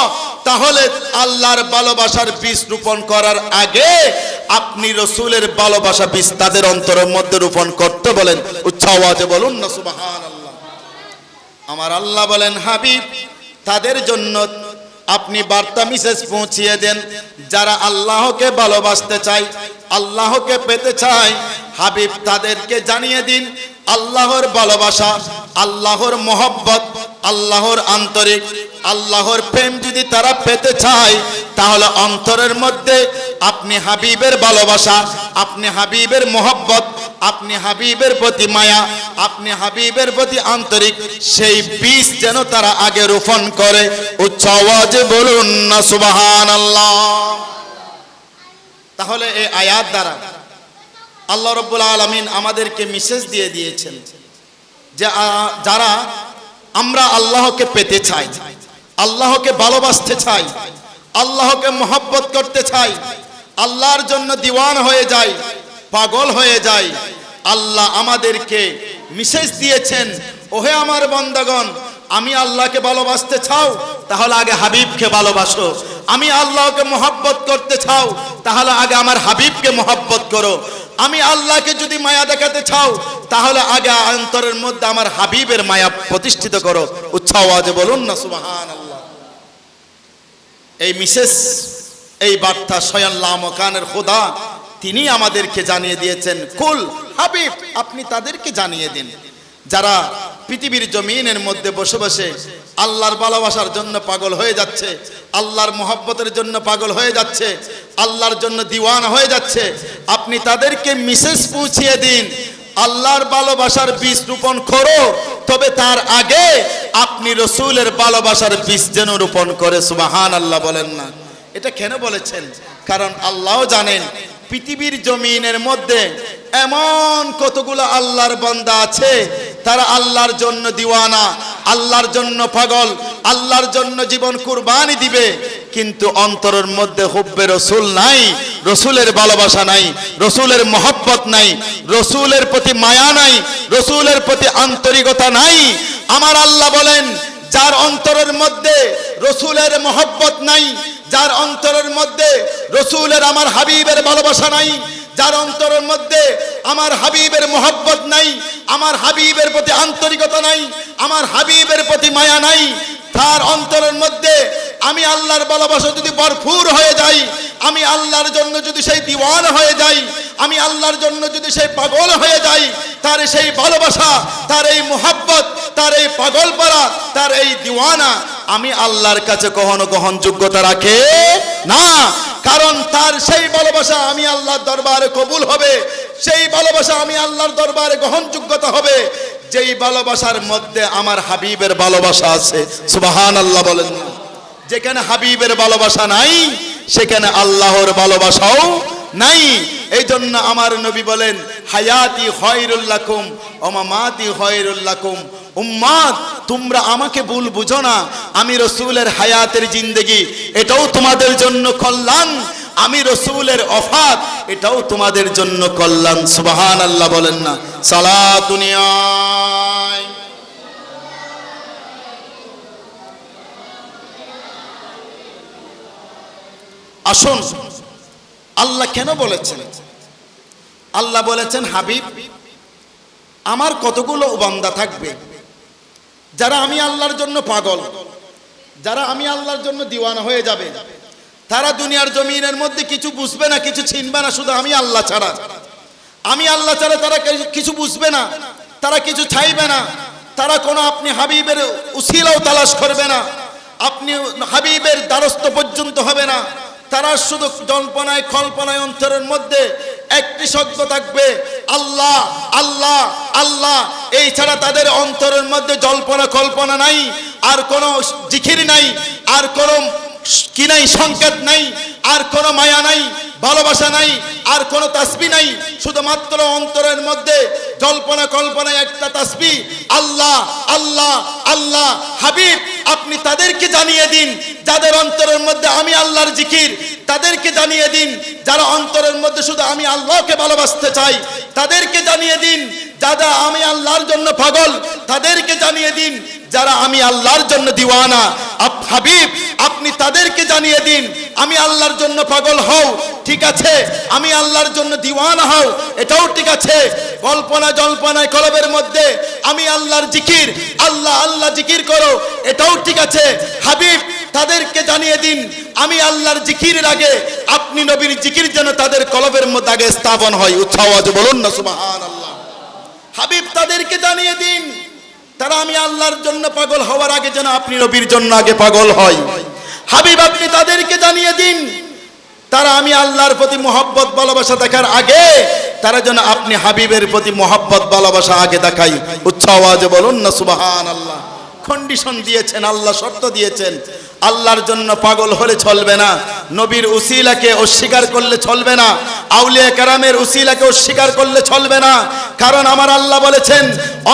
তাহলে আল্লাহর ভালোবাসার বীজ রোপণ করার আগে আপনি রাসূলের ভালোবাসা বীজ তাদের অন্তরের মধ্যে রোপণ করতে বলেন। উচ্চ আওয়াজে বলুন না সুবহানাল্লাহ। আমার আল্লাহ বলেন, হাবিব, তাদের জন্য আপনি বার্তা মেসেজ পৌঁছিয়ে দেন যারা আল্লাহকে ভালোবাসতে চায়, আল্লাহকে পেতে চায়। হাবিব, তাদেরকে জানিয়ে দিন আল্লাহর ভালোবাসা, আল্লাহর মহব্বত, আল্লাহর আন্তরিক, আল্লাহর প্রেম যদি তারা পেতে চায়, তাহলে অন্তরের মধ্যে আপনি হাবিবের ভালোবাসা, আপনি হাবিবের মহব্বত, আপনি হাবিবের প্রতি মায়া, আপনি হাবিবের প্রতি আন্তরিক, সেই বীজ যেন তারা আগে রোপণ করে। উচ্চ আওয়াজে বলুন না সুবহানাল্লাহ। তাহলে এই আয়াত দ্বারা আল্লাহ রাব্বুল আলামিন আমাদেরকে মেসেজ দিয়ে দিয়েছেন যে যারা আমরা আল্লাহকে পেতে চাই, আল্লাহকে ভালোবাসতে চাই, আল্লাহকে মহব্বত করতে চাই, আল্লাহর জন্য দিওয়ান হয়ে যাই, পাগল হয়ে যাই, আল্লাহ আমাদেরকে মেসেজ দিয়েছেন, ওহে আমার বান্দাগণ, আমি আল্লাহকে ভালোবাসতে চাও, তাহলে আগে হাবিবকে ভালোবাসো। আমি আল্লাহকে মহব্বত করতে চাও, তাহলে আগে আমার হাবিবকে মহব্বত করো। আমি আল্লাহকে যদি মায়া দেখাতে চাও, তাহলে আগে অন্তরের মধ্যে আমার হাবিবের মায়া প্রতিষ্ঠিত করো। উচ্চ আওয়াজে বলুন না সুবহানাল্লাহ। এই মেসেজ, এই বার্তা স্বয়ং লামকানের খোদা তিনি আমাদেরকে জানিয়ে দিয়েছেন। কুল, হাবিব, আপনি তাদেরকে জানিয়ে দিন যারা পৃথিবীর জমিনের মধ্যে বসে বসে আল্লাহর ভালোবাসার জন্য পাগল হয়ে যাচ্ছে, আল্লাহর মহব্বতের জন্য পাগল হয়ে যাচ্ছে, আল্লাহর জন্য দিওয়ানা হয়ে যাচ্ছে, আপনি তাদেরকে মেসেজ পৌঁছিয়ে দিন আল্লাহর ভালোবাসার বীজ রোপণ করো, তবে তার আগে আপনি রাসূলের ভালোবাসার বীজ যেন রোপণ করে। সুবহানাল্লাহ বলেন না। এটা কেন বলেছেন? কারণ আল্লাহ জানেন পৃথিবীর জমিনের মধ্যে এমন কতগুলো আল্লাহর বান্দা আছে, তারা আল্লাহর জন্য দিওয়ানা, আল্লাহর জন্য পাগল, আল্লাহর জন্য জীবন কুরবানি দিবে, কিন্তু অন্তরের মধ্যে হুব্বে রাসূল নাই, রাসূলের ভালোবাসা নাই, রাসূলের মহব্বত নাই, রাসূলের প্রতি মায়া নাই, রাসূলের প্রতি আন্তরিকতা নাই। আমার আল্লাহ বলেন, যার অন্তরের মধ্যে রাসূলের মহব্বত নাই, যার অন্তরের মধ্যে রাসূলের আমার হাবিবের ভালোবাসা নাই, যার অন্তরের মধ্যে আমার হাবিবের মহব্বত নাই, আমার হাবিবের প্রতি আন্তরিকতা নাই, আমার হাবিবের প্রতি মায়া নাই, তার অন্তরের মধ্যে আমি আল্লাহর ভালোবাসা যদি ভরপুর হয়ে যাই, আমি আল্লাহর জন্য যদি সেই দিওয়ানা হয়ে যাই, আমি আল্লাহর জন্য যদি সেই পাগল হয়ে যাই, তার সেই ভালোবাসা, তার এই মহব্বত, তার এই পাগলপারা, তার এই দিওয়ানা আমি আল্লাহর কাছে কখনো গ্রহণযোগ্যতা রাখে না। কারণ তার সেই ভালোবাসা আমি আল্লাহর দরবারে কবুল হবে, সেই ভালোবাসা আমি আল্লাহর দরবারে গ্রহণযোগ্যতা হবে যেই ভালোবাসার মধ্যে আমার হাবিবের ভালোবাসা আছে। সুবহানাল্লাহ বলেন। যেখানে হাবিবের ভালোবাসা নাই, সেখানে আল্লাহর ভালোবাসাও নাই। এই জন্য আমার নবী বলেন, হায়াতি খায়রুল লাকুম ওয়া মামাতি খায়রুল লাকুম। উম্মত, তোমরা আমাকে ভুল বুঝো না, আমি রাসূলের হায়াতের জিন্দেগি এটাও তোমাদের জন্য কল্যাণ, আমি রাসূলের ওফাত এটাও তোমাদের জন্য কল্যাণ। সুবহানাল্লাহ বলেন না। সালাতুনিয়া আসুন, আল্লাহ কেন বলেছেন আল্লাহ বলেছেন, হাবিব আমার কতগুলো বান্দা থাকবে যারা আমি আল্লাহর জন্য পাগল, যারা আমি আল্লাহর জন্য দিওয়ানা হয়ে যাবে। তারা দুনিয়ার জমিনের মধ্যে কিছু বুঝবে না, কিছু চিনবে না, শুধু আমি আল্লাহ ছাড়া। আমি আল্লাহ ছাড়া তারা কিছু বুঝবে না, তারা কিছু চাইবে না, তারা কোনো আপনি হাবিবের উসিলাও তালাশ করবে না, আপনি হাবিবের দ্বারস্থ পর্যন্ত হবে না। তারা শুধু জল্পনায় কল্পনায় অন্তরের মধ্যে একটি শব্দ থাকবে, আল্লাহ আল্লাহ আল্লাহ। এই ছাড়া তাদের অন্তরের মধ্যে জল্পনা কল্পনা নাই, আর কোনো জিকির নাই, আর কোনো কি নাই, সংকেত নাই, আর কোনো মায়া নাই, ভালোবাসা নাই, আর কোনো তাসবিহ নাই। শুধুমাত্র অন্তরের মধ্যে জল্পনা কল্পনায় একটা তাসবিহ, আল্লাহ আল্লাহ আল্লাহ। হাবিব আপনি তাদেরকে জানিয়ে দিন যাদের অন্তরের মধ্যে আমি আল্লাহর জিকির, তাদেরকে জানিয়ে দিন যারা অন্তরের মধ্যে শুধু আমি আল্লাহকে ভালোবাসতে চাই, তাদেরকে জানিয়ে দিন যারা আমি আল্লাহর জন্য পাগল, তাদেরকে জানিয়ে দিন যারা আমি আল্লাহর জন্য দিওয়ানা। হাবিব আপনি তাদেরকে জানিয়ে দিন আমি আল্লাহর জন্য পাগল হও, ঠিক আছে, আমি আল্লাহর জন্য দিওয়ানা হও, এটাও ঠিক আছে। কল্পনা জল্পনায় কলবের মধ্যে আমি আল্লাহর জিকির, আল্লাহ আল্লাহ জিকির করো, এটাও ঠিক আছে। হাবিব তাদেরকে জানিয়ে দিন আমি আল্লাহর জিকিরের আগে আপনি নবীর জিকির যেন তাদের কলবের মধ্যে আগে স্থাপন হয়। উচ্চ আওয়াজে বলুন না সুবহানাল্লাহ। হাবিব তাদেরকে জানিয়ে দিন তারা আমি আল্লাহর জন্য পাগল হওয়ার আগে যেন আপনি নবীর জন্য আগে পাগল হয়। হাবিব আপনি তাদেরকে জানিয়ে দিন তারা আমি আল্লাহর প্রতি মহব্বত ভালোবাসা দেখার আগে তারা যেন আপনি হাবিবের প্রতি মহব্বত ভালোবাসা আগে দেখাই। উচ্চ আওয়াজে বলুন না সুবহানাল্লাহ। কন্ডিশন দিয়েছেন আল্লাহ, শর্ত দিয়েছেন, আল্লাহর জন্য পাগল হলে চলবে না, নবীর উসিলাকে অস্বীকার করলে চলবে না, আউলিয়া কেরামের উসিলাকে অস্বীকার করলে চলবে না। কারণ আমার আল্লাহ বলেছেন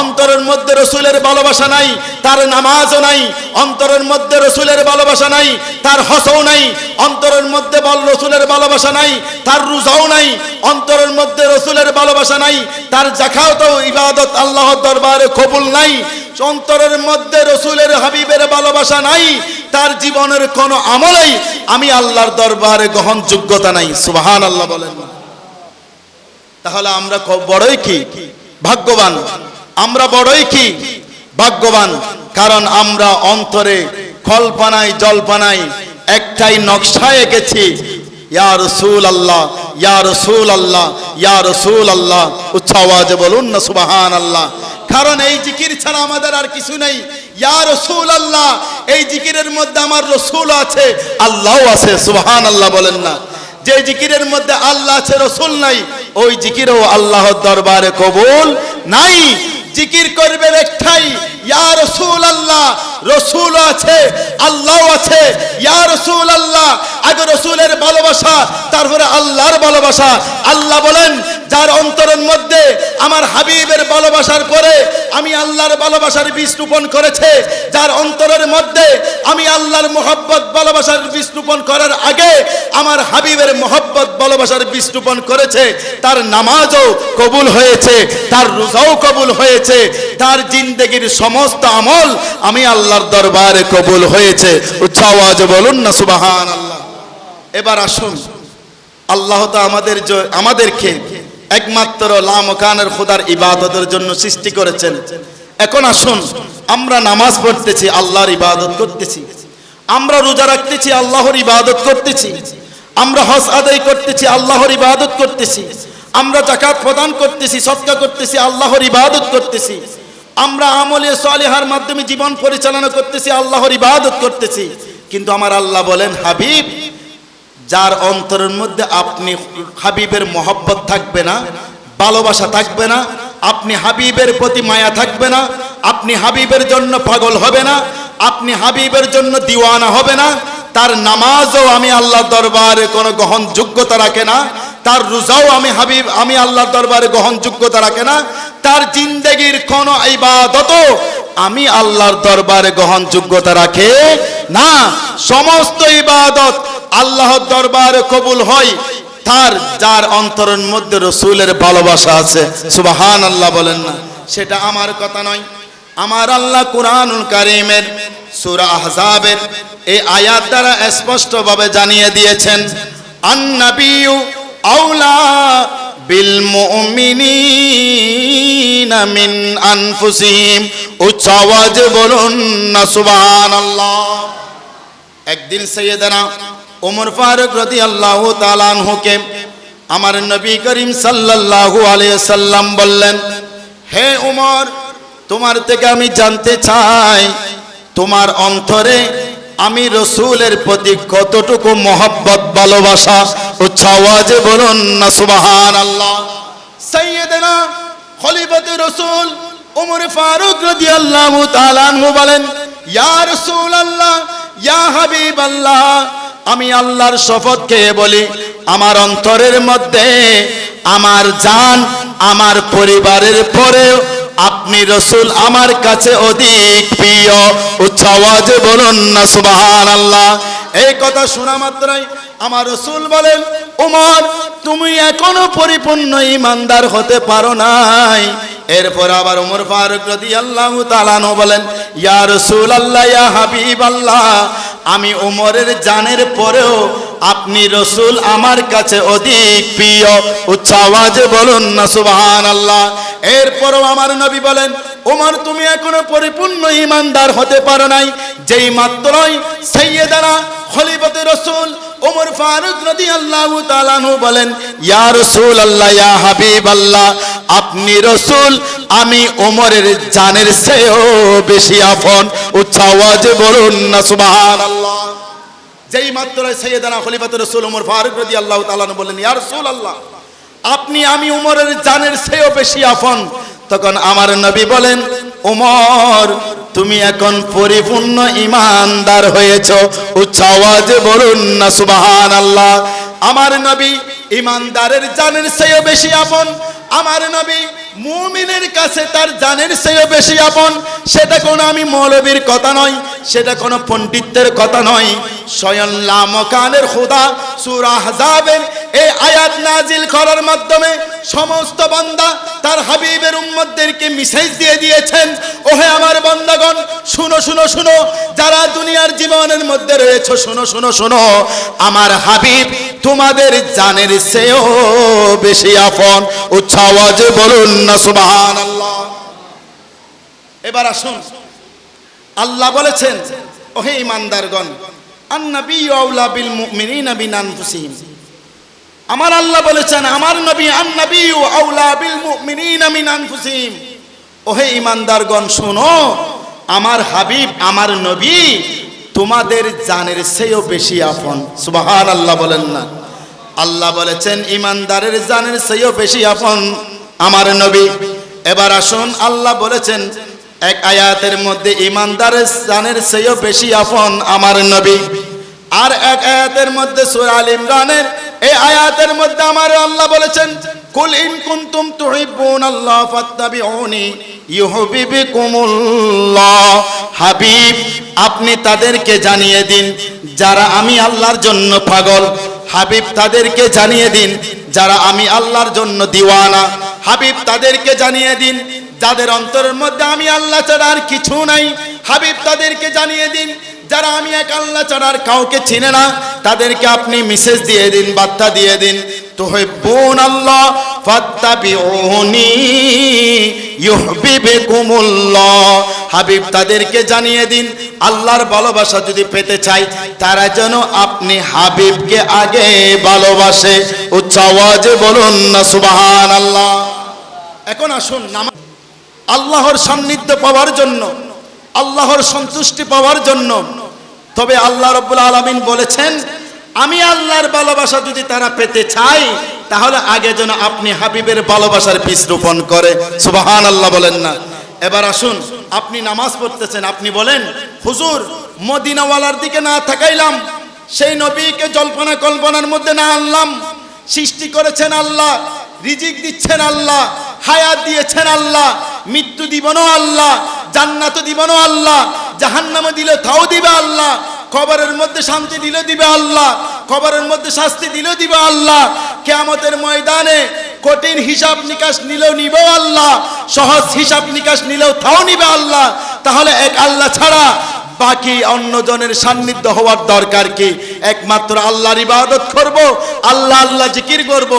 অন্তরের মধ্যে রসুলের ভালোবাসা নাই, তার নামাজও নাই, অন্তরের মধ্যে রসুলের ভালোবাসা নাই, তার হজও নাই, অন্তরের মধ্যে রসুলের ভালোবাসা নাই, তার রোজাও নাই, অন্তরের মধ্যে রসুলের ভালোবাসা নাই, তার যাকাত ও ইবাদত আল্লাহর দরবারে কবুল নাই, অন্তরের মধ্যে রসুলের হাবিবের ভালোবাসা নাই, তার জীবনের কোনো আমলেই আমি আল্লাহর দরবারে গ্রহণযোগ্যতা নাই। সুবহানাল্লাহ বলেন। তাহলে আমরা বড়ই কি ভাগ্যবান, আমরা বড়ই কি ভাগ্যবান, কারণ আমরা অন্তরে কল্পনায় জল্পনায় একটাই নকশা এঁকেছি, ইয়া রাসূলুল্লাহ ইয়া রাসূলুল্লাহ ইয়া রাসূলুল্লাহ। উচ্চ আওয়াজে বলুন না সুবহানাল্লাহ। কারণ এই জিকির ছাড়া আমাদের আর কিছু নেই। ইয়া রাসূলুল্লাহ, এই জিকিরের মধ্যে আমার রসুল আছে, আল্লাহও আছে। সুবহানাল্লাহ বলেন না। যে জিকিরের মধ্যে আল্লাহ আছে রসুল নাই, ওই জিকিরও আল্লাহর দরবারে কবুল নাই। জিকির করবেন একটাই, ইয়া রাসূলুল্লাহ, রসুল আছে আল্লাহ আছে। ইয়া রাসূলুল্লাহ, আগে রসুলের ভালোবাসা তারপরে আল্লাহর ভালোবাসা। আল্লাহ বলেন যার অন্তরের মধ্যে আমার হাবিবের ভালোবাসার পরে আমি আল্লাহর ভালোবাসার বীজ রোপণ করেছে, যার অন্তরের মধ্যে আমি আল্লাহর মহব্বত ভালোবাসার বীজ রোপণ করার আগে আমার হাবিবের মহব্বত ভালোবাসার বীজ রোপণ করেছে, তার নামাজও কবুল হয়েছে, তার রোজাও কবুল হয়েছে, তার জিন্দেগির সমস্ত আমল আমি আল্লাহর দরবারে কবুল হয়েছে। উচ্চ আওয়াজে বলুন না সুবহানাল্লাহ। এবার আসুন, আল্লাহ তো আমাদেরকে একমাত্র লামকানের খোদার ইবাদতের জন্য সৃষ্টি করেছেন। এখন আসুন, আমরা নামাজ পড়তেছি, আল্লাহর ইবাদত করতেছি, আমরা রোজা রাখতেছি, আল্লাহর ইবাদত করতেছি, আমরা হজ আদায় করতেছি, আল্লাহর ইবাদত করতেছি, আমরা যাকাত প্রদান করতেছি, সদকা করতেছি, আল্লাহর ইবাদত করতেছি, আমরা আমলে সালেহার মাধ্যমে জীবন পরিচালনা করতেছি, আল্লাহর ইবাদত করতেছি। কিন্তু আমার আল্লাহ বলেন, হাবিব যার অন্তরের মধ্যে আপনি হাবিবের মহব্বত থাকবে না, ভালোবাসা থাকবে না, আপনি হাবিবের প্রতি মায়া থাকবে না, আপনি হাবিবের জন্য পাগল হবে না, আপনি হাবিবের জন্য দিওয়ানা হবে না, তার নামাজও আমি আল্লাহর দরবারে কোনো গ্রহণযোগ্যতা রাখে না, তার রোজাও আমি আল্লাহর দরবারে গ্রহণযোগ্যতা রাখে না, তার জিন্দেগির কোনো ইবাদতও আমি আল্লাহর দরবারে গ্রহণযোগ্যতা রাখে না। সমস্ত ইবাদত আল্লাহর দরবারে কবুল হয় তার যার অন্তরের মধ্যে রসুলের ভালোবাসা আছে। সুবহানাল্লাহ বলেন না। সেটা আমার কথা নয়, আমার আল্লাহ কুরআনুল কারীমের সূরা আহজাবের এই আয়াত দ্বারা স্পষ্টভাবে জানিয়ে দিয়েছেন, আন-নাবিয়্যু আওলা বিল মুমিনিনা মিন আনফুসিহিম। উচ্চ আওয়াজে বলুন না সুবহানাল্লাহ। একদিন সাইয়েদনা ওমর ফারুক রাদিয়াল্লাহু তাআলা আনহুকে আমার নবী করিম সাল্লাল্লাহু আলাইহি সাল্লাম বললেন, হে ওমর, তোমার থেকে আমি জানতে চাই তোমার অন্তরে আমি রসুলের প্রতি কতটুকু মহব্বত ভালোবাসা। উচ্চ আওয়াজে বলুন না সুবহানাল্লাহ। সাইয়েদনা খলিফাতুর রাসূল ওমর ফারুক রাদিয়াল্লাহু তাআলা আনহু বলেন, ইয়া রাসূলুল্লাহ, ইয়া হাবিবাল্লাহ, আমি আল্লাহর শপথ খেয়ে বলি আমার অন্তরের মধ্যে আমার জান আমার পরিবারের পরেও আপনি রসুল আমার কাছে অধিক প্রিয়। উচ্চ আওয়াজে বলুন না সুবহানাল্লাহ। এই কথা শোনা মাত্রই আমার রসুল বলেন, ওমর, তুমি এখনো পরিপূর্ণ ঈমানদার হতে পারো নাই। এরপর আবার ওমর ফারুক রাদিয়াল্লাহু তাআলা আনহু বলেন, ইয়া রাসূলুল্লাহ, ইয়া হাবিবাল্লাহ, আমি ওমরের জানের পরেও আপনি রসুল আমার কাছে অধিক প্রিয়। উচ্চ আওয়াজে বলুন না সুবহানাল্লাহ। এরপরও আমার নবী বলেন, ওমর, তুমি এখনো পরিপূর্ণ ঈমানদার হতে পারো নাই। যেই মাত্রই সাইয়েদনা খলিফাতুর রাসূল ওমর ফারুক রাদিয়াল্লাহু তাআলা আনহু বলেন, ইয়া রাসূলুল্লাহ, ইয়া হাবিবাল্লাহ, আপনি রসুল আমি ওমরের জানের চেয়েও বেশি আপন। উচ্চ আওয়াজে বলুন না সুবহানাল্লাহ। যেই মাত্র সাইয়েদনা খলিফাতুর রাসূল ওমর ফারুক রাদিয়াল্লাহু তাআলা আনহু বললেন, ইয়া রাসূলুল্লাহ, আপনি আমি ওমরের জানের চেয়েও বেশি আপন, তখন আমার নবী বলেন, ওমর, তুমি এখন পরিপূর্ণ ঈমানদার হয়েছো। উচ্চ আওয়াজে বলুন না সুবহানাল্লাহ। আমার নবী ঈমানদারের জানের চেয়েও বেশি আপন। আমার নবী মুমিনের কাছে তার জানের চেয়েও বেশি আপন। সেটা কোনো আমি মৌলবীর কথা নয়, সেটা কোনো পণ্ডিতের কথা নয়। স্বয়ং লামকানের খোদা সূরা আহজাবের এই আয়াত নাজিল করার মাধ্যমে সমস্ত বান্দা তার হাবিবের উম্মতদেরকে মেসেজ দিয়ে দিয়েছেন, ওহে আমার বান্দাগণ, শুনো শুনো শুনো, যারা দুনিয়ার জীবনের মধ্যে রয়েছে, শুনো শুনো শুনো, আমার হাবিব তোমাদের জানের চেয়েও বেশি আপন। উচ্চ আওয়াজে বলুন না সুবহানাল্লাহ। এবার আসুন, আল্লাহ বলেছেন, ওহে ঈমানদারগণ, আন-নাবিয়্যু আওলা বিল মুমিনিনা মিন আনফুসিহিম। আমার আল্লাহ বলেছেন, আমার নবী আন-নাবিয়্যু আওলা বিল মুমিনিনা মিন আনফুসিহিম। ওহে ঈমানদারগণ, শুনো, আমার হাবিব আমার নবী তোমাদের জানের চেয়েও বেশি আপন। সুবহানাল্লাহ বলেন না। আল্লাহ বলেছেন ঈমানদারের জানের চেয়েও বেশি আপন আমার নবী। এবার আসুন, আল্লাহ বলেছেন এক আয়াতের মধ্যে ঈমানদারের জানের চেয়েও বেশি আপন আমার নবী। আর এক আয়াতের মধ্যে সূরা আল ইমরানের এই আয়াতের মধ্যে আমার আল্লাহ বলেছেন, কুল ইন কুনতুম তুহিব্বুনাল্লাহ ফাত্তাবিউনি ইউহিব্বুকুমুল্লাহ। হাবিব, আপনি তাদেরকে জানিয়ে দিন যারা আমি আল্লাহর জন্য পাগল। হাবিব, তাদেরকে জানিয়ে দিন যারা আমি আল্লাহর জন্য দিওয়ানা। হাবিব, তাদেরকে জানিয়ে দিন যাদের অন্তরের মধ্যে আমি আল্লাহ ছাড়া আর কিছু নাই। হাবিব, তাদেরকে জানিয়ে দিন যারা আমি এক আল্লাহ ছাড়া আর কাউকে চিনে না, তাদেরকে আপনি মেসেজ দিয়ে দিন, বার্তা দিয়ে দিন, তুহিব্বুনাল্লাহ ফাত্তাবিউনি ইউহিব্বুকুমুল্লাহ। হাবিব, তাদেরকে জানিয়ে দিন আল্লাহর ভালোবাসা যদি পেতে চাই, তারা যেন আপনি হাবিবকে আগে ভালোবাসে। উচ্চ আওয়াজে বলুন না সুবহানাল্লাহ। এখন আসুন, আল্লাহর সান্নিধ্য পাওয়ার জন্য, আল্লাহর সন্তুষ্টি পাওয়ার জন্য, তবে আল্লাহ রাব্বুল আলামিন বলেছেন, আমি আল্লাহর ভালোবাসা যদি তারা পেতে চাই, তাহলে আগে যেন আপনি হাবিবের ভালোবাসার বীজ রোপণ করে। সুবহানাল্লাহ বলেন না। এবার আসুন, আপনি নামাজ পড়তেছেন, আপনি বলেন, হুজুর, মদিনাওয়ালার দিকে না তাকাইলাম, সেই নবীকে জল্পনা কল্পনার মধ্যে না আনলাম। সৃষ্টি করেছেন আল্লাহ, রিজিক দিচ্ছেন আল্লাহ, হায়াত দিয়েছেন আল্লাহ, মৃত্যু দিবনও আল্লাহ, জান্নাত দিবনও আল্লাহ, জাহান্নামে দিলে তাও দিবে আল্লাহ, কবরের মধ্যে শান্তি দিলে দিবে আল্লাহ, কবরের মধ্যে শাস্তি দিলে দিবে আল্লাহ, কিয়ামতের ময়দানে কঠিন হিসাব নিকাশ নিলেও নিবে আল্লাহ, সহজ হিসাব নিকাশ নিলেও তাও নিবে আল্লাহ। তাহলে এক আল্লাহ ছাড়া বাকি অন্যজনের সান্নিধ্য হওয়ার দরকার কি? একমাত্র আল্লাহর ইবাদত করব, আল্লাহ আল্লাহ জিকির করব,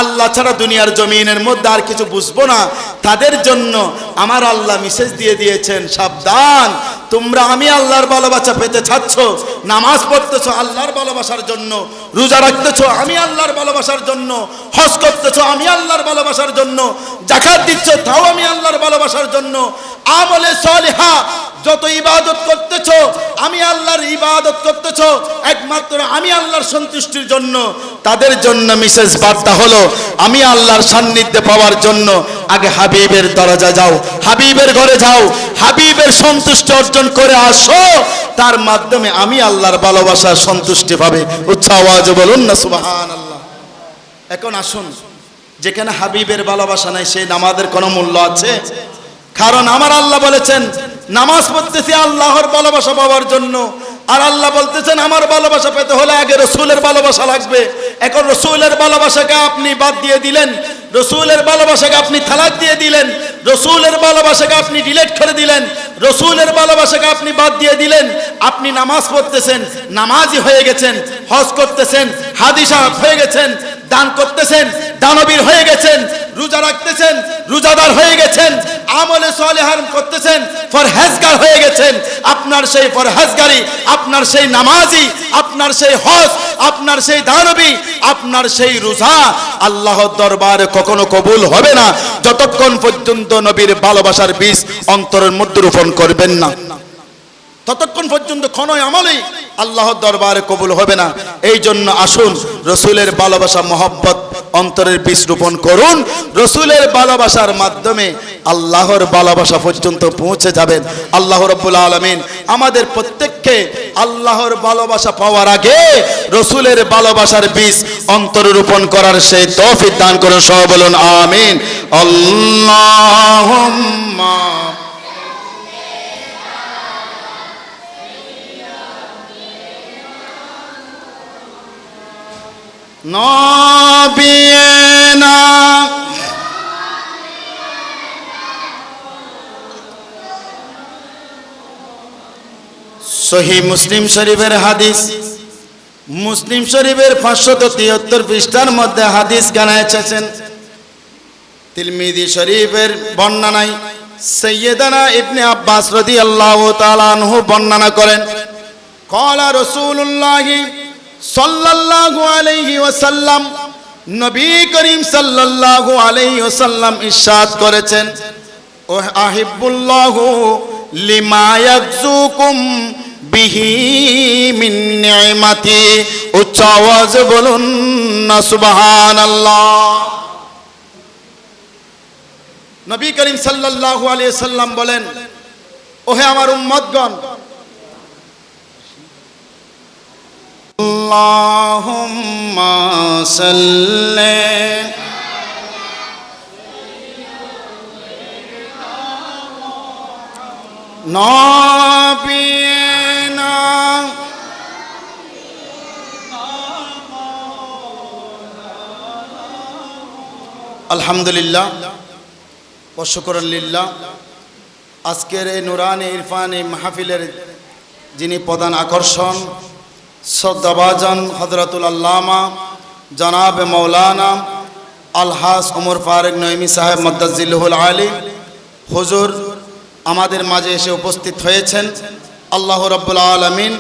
আল্লাহ ছাড়া দুনিয়ার জমিনের মধ্যে আর কিছু বুঝবো না, তাদের জন্য আমার আল্লাহ মেসেজ দিয়ে দিয়েছেন, সাবধান, তোমরা আমি আল্লাহর ভালোবাসা পেতে চাচ্ছ, নামাজ পড়তেছো আল্লাহর ভালোবাসার জন্য, রোজা রাখতেছো আমি আল্লাহর ভালোবাসার জন্য, হজ করতেছো আমি আল্লাহর ভালোবাসার জন্য, যাকাত দিচ্ছ তাও আমি আল্লাহর ভালোবাসার জন্য, আমলে সালিহা যত ইবাদত করতেছো আমি আল্লাহর ইবাদত করতেছো একমাত্র আমি আল্লাহর সন্তুষ্টির জন্য, তাদের জন্য মেসেজ বার্তা হলো আমি আল্লাহর সান্নিধ্যে পাওয়ার জন্য আগে হাবিবের দরজা যাও, হাবিবের ঘরে যাও, হাবিবের সন্তুষ্টি অর্জন করে আসো, তার মাধ্যমে আমি আল্লাহর ভালোবাসার সন্তুষ্টি পাবে। উচ্চ আওয়াজে বলুন না সুবহানাল্লাহ। এখন আসুন, যেখানে হাবিবের ভালোবাসা নাই সেই নামাজের কোনো মূল্য আছে? কারণ আমার আল্লাহ বলেছেন নামাজ পড়তেছি আল্লাহর ভালোবাসা পাওয়ার জন্য, আর আল্লাহ বলতেছেন আমার ভালোবাসা পেতে হলে আগে রসুলের ভালোবাসা লাগবে। এখন রসুলের ভালোবাসাকে আপনি বাদ দিয়ে দিলেন, রসুলের ভালোবাসাকে আপনি তালাক দিয়ে দিলেন, রসুলের ভালোবাসাকে আপনি ডিলিট করে দিলেন, রসুলের ভালোবাসাকে আপনি বাদ দিয়ে দিলেন। আপনি নামাজ পড়তেছেন, নামাজি হয়ে গেছেন, হজ করতেছেন, হাজি সাহেব হয়ে গেছেন, দান করতেছেন, দানবীর হয়ে গেছেন, রোজা রাখতেছেন, রোজাদার হয়ে গেছেন, আমলে সালেহান করতেছেন, ফরহেজগার হয়ে গেছেন। আপনার সেই ফরহেজগারি, আপনার সেই নামাজি, আপনার সেই হজ, আপনার সেই দানবী, আপনার সেই রোজা আল্লাহর দরবারে কখনো কবুল হবে না যতক্ষণ পর্যন্ত নবীর ভালোবাসার বীজ অন্তরের মধ্যে রোপণ করবেন না, ততক্ষণ পর্যন্ত কোনো আমলই আল্লাহর দরবারে কবুল হবে না। এই জন্য আসুন রসুলের ভালোবাসা মহব্বত অন্তরের বীজ রোপণ করুন, রসুলের ভালোবাসার মাধ্যমে আল্লাহর ভালোবাসা পর্যন্ত পৌঁছে যাবেন। আল্লাহ রাব্বুল আলামিন আমাদের প্রত্যেককে আল্লাহর ভালোবাসা পাওয়ার আগে রসুলের ভালোবাসার বীজ অন্তরে রোপণ করার সেই তৌফিক দান করুন। সবাই বলুন আমিন। আল্লাহুম্মা নবিয়েনা সহিহ মুসলিম শরীফের হাদিস, মুসলিম শরীফের 573 পৃষ্ঠার মধ্যে হাদিস কানা এসেছেন। তিরমিজি শরীফের বর্ণনায় সাইয়্যিদানা ইবনে আব্বাস রাদিয়াল্লাহু তাআলা আনহু বর্ণনা করেন, ক্বালা রাসূলুল্লাহি সাল্লাল্লাহু আলাইহি ওয়াসাল্লাম, নবী করিম সাল্লাল্লাহু আলাইহি ওয়াসাল্লাম ইরশাদ করেছেন, ও আহিব্বুল্লাহু লিমা ইয়াগজুকুম বিহি মিন নি'মাতি। উচ্চ আওয়াজে বলুন না সুবহানাল্লাহ। নবী করিম সাল্লাল্লাহু আলাইহি ওয়াসাল্লাম বলেন, ওহে আমার উম্মতগণ, আল্লাহুম্মা সাল্লি নবিয়িনা আলহামদুলিল্লাহ ওয়া শুকরান লিল্লাহ। আজকের এই নুরানি ইরফানি মাহফিলের যিনি প্রধান আকর্ষণ, শ্রদ্ধাভাজন হযরতুল আল্লামা জনাব মৌলানা আলহাজ ওমর ফারুক নঈমী সাহেব মাদ্দাজিল্লাহুল আলী হুজুর আমাদের মাঝে এসে উপস্থিত হয়েছেন। আল্লাহ রাব্বুল আলামিন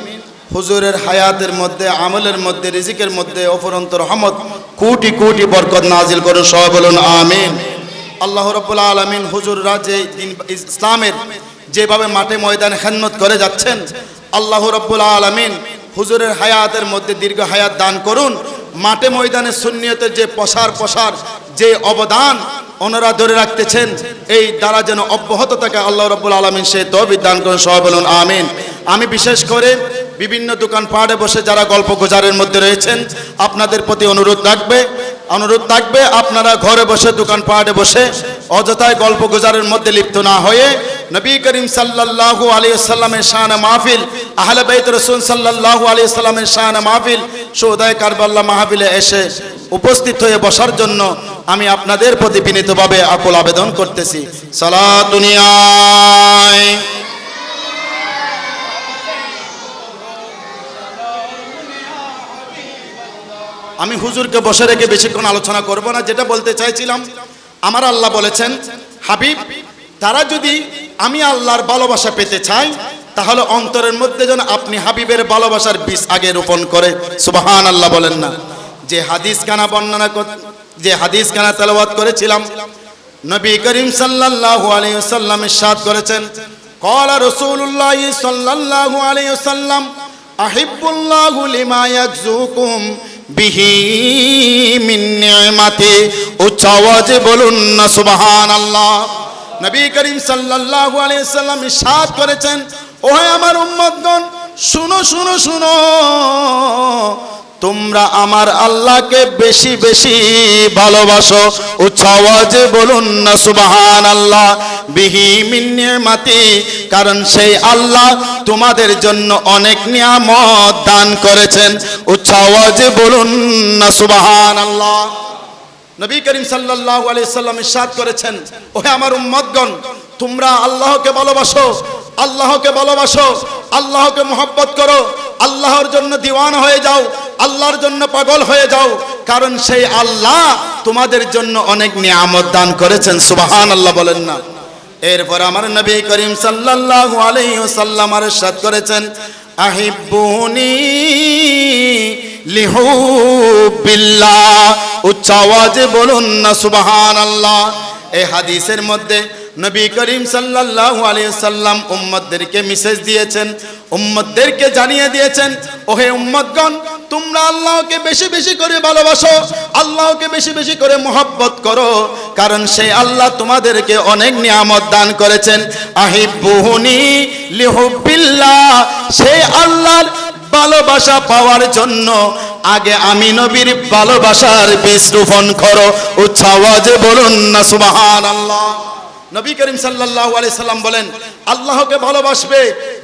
হুজুরের হায়াতের মধ্যে, আমলের মধ্যে, রিজিকের মধ্যে অফুরন্ত রহমত, কোটি কোটি বরকত নাজিল করুন। সবাই বলুন আমিন। আল্লাহ রাব্বুল আলামিন হুজুররা যে দিন ইসলামের যেভাবে মাঠে ময়দানে খেদমত করে যাচ্ছেন, আল্লাহ রাব্বুল আলামিন হুজুরের হায়াতের মধ্যে দীর্ঘ হায়াত দান করুন। মাঠে ময়দানে সুন্নিয়তের যে প্রসার যে অবদান ওনারা ধরে রাখতেছেন, এই দ্বারা যেন অব্যাহত থাকে আল্লাহ রাব্বুল আলামিন সেই তৌফিক দান করুন। সবাই বলুন আমিন। আমি বিশেষ করে বিভিন্ন দোকানপাটে বসে যারা গল্প গুজারের মধ্যে রয়েছেন, আপনাদের প্রতি অনুরোধ থাকবে আপনারা ঘরে বসে দোকানপাটে বসে অযথায় গল্প গুজারের মধ্যে লিপ্ত না হয়ে নবী করিম সাল্লাল্লাহু আলাইহি ওয়াসাল্লামের শানে মাহফিল, আহলে বাইত রাসূল সাল্লাল্লাহু আলাইহি ওয়াসাল্লামের শানে মাহফিল, শুহাদায়ে কারবালা মাহফিলে এসে উপস্থিত হয়ে বসার জন্য আমি আপনাদের প্রতি বিনীতভাবে আকুল আবেদন করতেছি। সালাত দুনিয়ায় আমি হুজুরকে বসে রেখে বেশিক্ষণ আলোচনা করব না। যেটা বলতে চাইছিলাম, আমার আল্লাহ বলেছেন, হাবিব, তারা যদি আমি আল্লাহর ভালোবাসা পেতে চাই, তাহলে অন্তরের মধ্যে যেন আপনি হাবিবের ভালোবাসার বীজ আগে রোপণ করে। সুবহানাল্লাহ বলেন না। যে হাদিস খানা তেলাওয়াত করেছিলাম, নবী করিম সাল্লাল্লাহু আলাইহি ওয়াসাল্লাম ইরশাদ করেছেন, ক্বালা রাসূলুল্লাহ সাল্লাল্লাহু আলাইহি ওয়াসাল্লাম, আহিব্বুল্লাহু লিমা ইয়াজুকুম বিহি মিন নি'মাতি। উচ্চ আওয়াজে বলুন না সুবহানাল্লাহ। নবী করিম সাল্লাল্লাহু আলাইহি ওয়াসাল্লাম ইরশাদ করেছেন, ওহে আমার উম্মতগণ, শুনো শুনো শুনো, তোমরা আমার আল্লাহকে বেশি বেশি ভালোবাসো। উচ্চ আওয়াজে বলুন না সুবহানাল্লাহ। বিহি মিন নি'মাতি, কারণ সেই আল্লাহ তোমাদের জন্য অনেক নিয়ামত দান করেছেন। উচ্চ আওয়াজে বলুন না সুবহানাল্লাহ। নবী করিম সাল্লাল্লাহু আলাইহি সাল্লাম ইরশাদ করেছেন, ওহে আমার উম্মতগণ, তোমরা আল্লাহকে ভালোবাসো, আল্লাহকে ভালোবাসো, আল্লাহকে মুহাব্বত করো, আল্লাহর জন্য দিওয়ানা হয়ে যাও, আল্লাহর জন্য পাগল হয়ে যাও, কারণ সেই আল্লাহ তোমাদের জন্য অনেক নিয়ামত দান করেছেন। সুবহানাল্লাহ বলেন না। এরপর আমার নবী করিম সাল্লাল্লাহু আলাইহি ওয়াসাল্লাম ইরশাদ করেছেন, আহিব্বুনি লিহুবিল্লাহ। উচ্চ আওয়াজে বলুন না সুবহানাল্লাহ। এই হাদিসের মধ্যে নবী করিম সাল্লাল্লাহু আলাইহি ওয়াসাল্লাম উম্মতদেরকে মেসেজ দিয়েছেন, উম্মতদেরকে জানিয়ে দিয়েছেন, ওহে উম্মতগণ, তোমরা আল্লাহকে বেশি বেশি করে ভালোবাসো, আল্লাহকে বেশি বেশি করে মুহাব্বত করো, কারণ সেই আল্লাহ তোমাদেরকে অনেক নিয়ামত দান করেছেন। আহিব্বুনি লিহুবিল্লাহ, সেই আল্লাহর ভালোবাসা পাওয়ার জন্য আগে আমি নবীর ভালোবাসার বীজ রোপণ করো। উচ্চ আওয়াজে বলুন না সুবহানাল্লাহ। নবী করিম সাল্লাল্লাহু আলাইহি সাল্লাম বলেন, আল্লাহকে ভালোবাসবে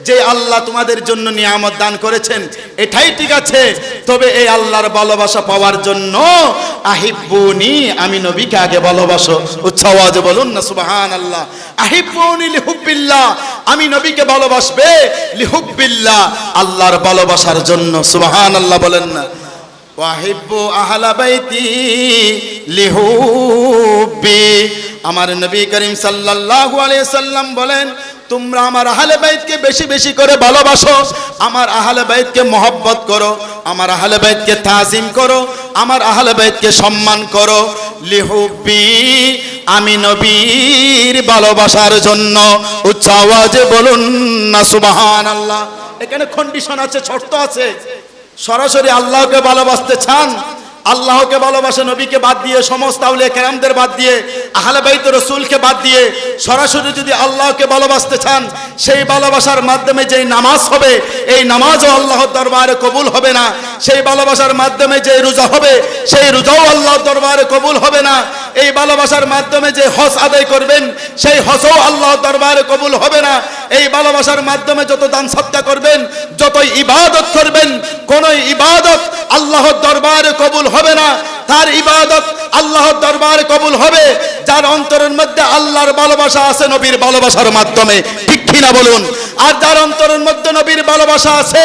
যে আল্লাহ তোমাদের জন্য নিয়ামত দান করেছেন, এটাই ঠিক আছে, তবে এই আল্লাহর ভালোবাসা পাওয়ার জন্য আহিব্বুনি, আমি নবীকে আগে ভালোবাসো। উচ্চ আওয়াজে বলুন না সুবহানাল্লাহ। আহিব্বুনি লিহুবিল্লাহ, আমি নবীকে ভালোবাসবে লিহুবিল্লাহ, আল্লাহর ভালোবাসার জন্য। সুবহানাল্লাহ বলেন না। ওয়াহিব্বু আহলা বাইতি লিহুব্বি, আমার নবী করিম সাল্লাল্লাহু আলাইহি সাল্লাম বলেন, তোমরা আমার আহলে বাইতকে বেশি বেশি করে ভালোবাসো, আমার আহলে বাইতকে মহব্বত করো, আমার আহলে বাইতকে তাজিম করো, আমার আহলে বাইতকে সম্মান করো। লিহুব্বি, আমি নবীর ভালোবাসার জন্য। উচ্চ আওয়াজে বলুন না সুবহানাল্লাহ। এখানে কন্ডিশন আছে, শর্ত আছে। সরাসরি আল্লাহকে ভালোবাসতে চান, আল্লাহকে ভালোবাসে নবীকে বাদ দিয়ে, সমস্ত আউলিয়া কেরামদের বাদ দিয়ে, আহলে বাইত রাসূলকে বাদ দিয়ে সরাসরি যদি আল্লাহকে ভালোবাসতে চান, সেই ভালোবাসার মাধ্যমে যেই নামাজ হবে, এই নামাজও আল্লাহর দরবারে কবুল হবে না। সেই ভালোবাসার মাধ্যমে যে রোজা হবে, সেই রোজাও আল্লাহর দরবারে কবুল হবে না। এই ভালোবাসার মাধ্যমে যে হজ আদায় করবেন, সেই হজও আল্লাহর দরবারে কবুল হবে না। এই ভালোবাসার মাধ্যমে যত দান সদকা করবেন, যত ইবাদত করবেন, কোন ইবাদত আল্লাহর দরবারে কবুল হবে না। তার ইবাদত আল্লাহর দরবারে কবুল হবে যার অন্তরের মধ্যে আল্লাহর ভালোবাসা আছে নবীর ভালোবাসার মাধ্যমে। ঠিক কিনা বলুন? আর যার অন্তরের মধ্যে নবীর ভালোবাসা আছে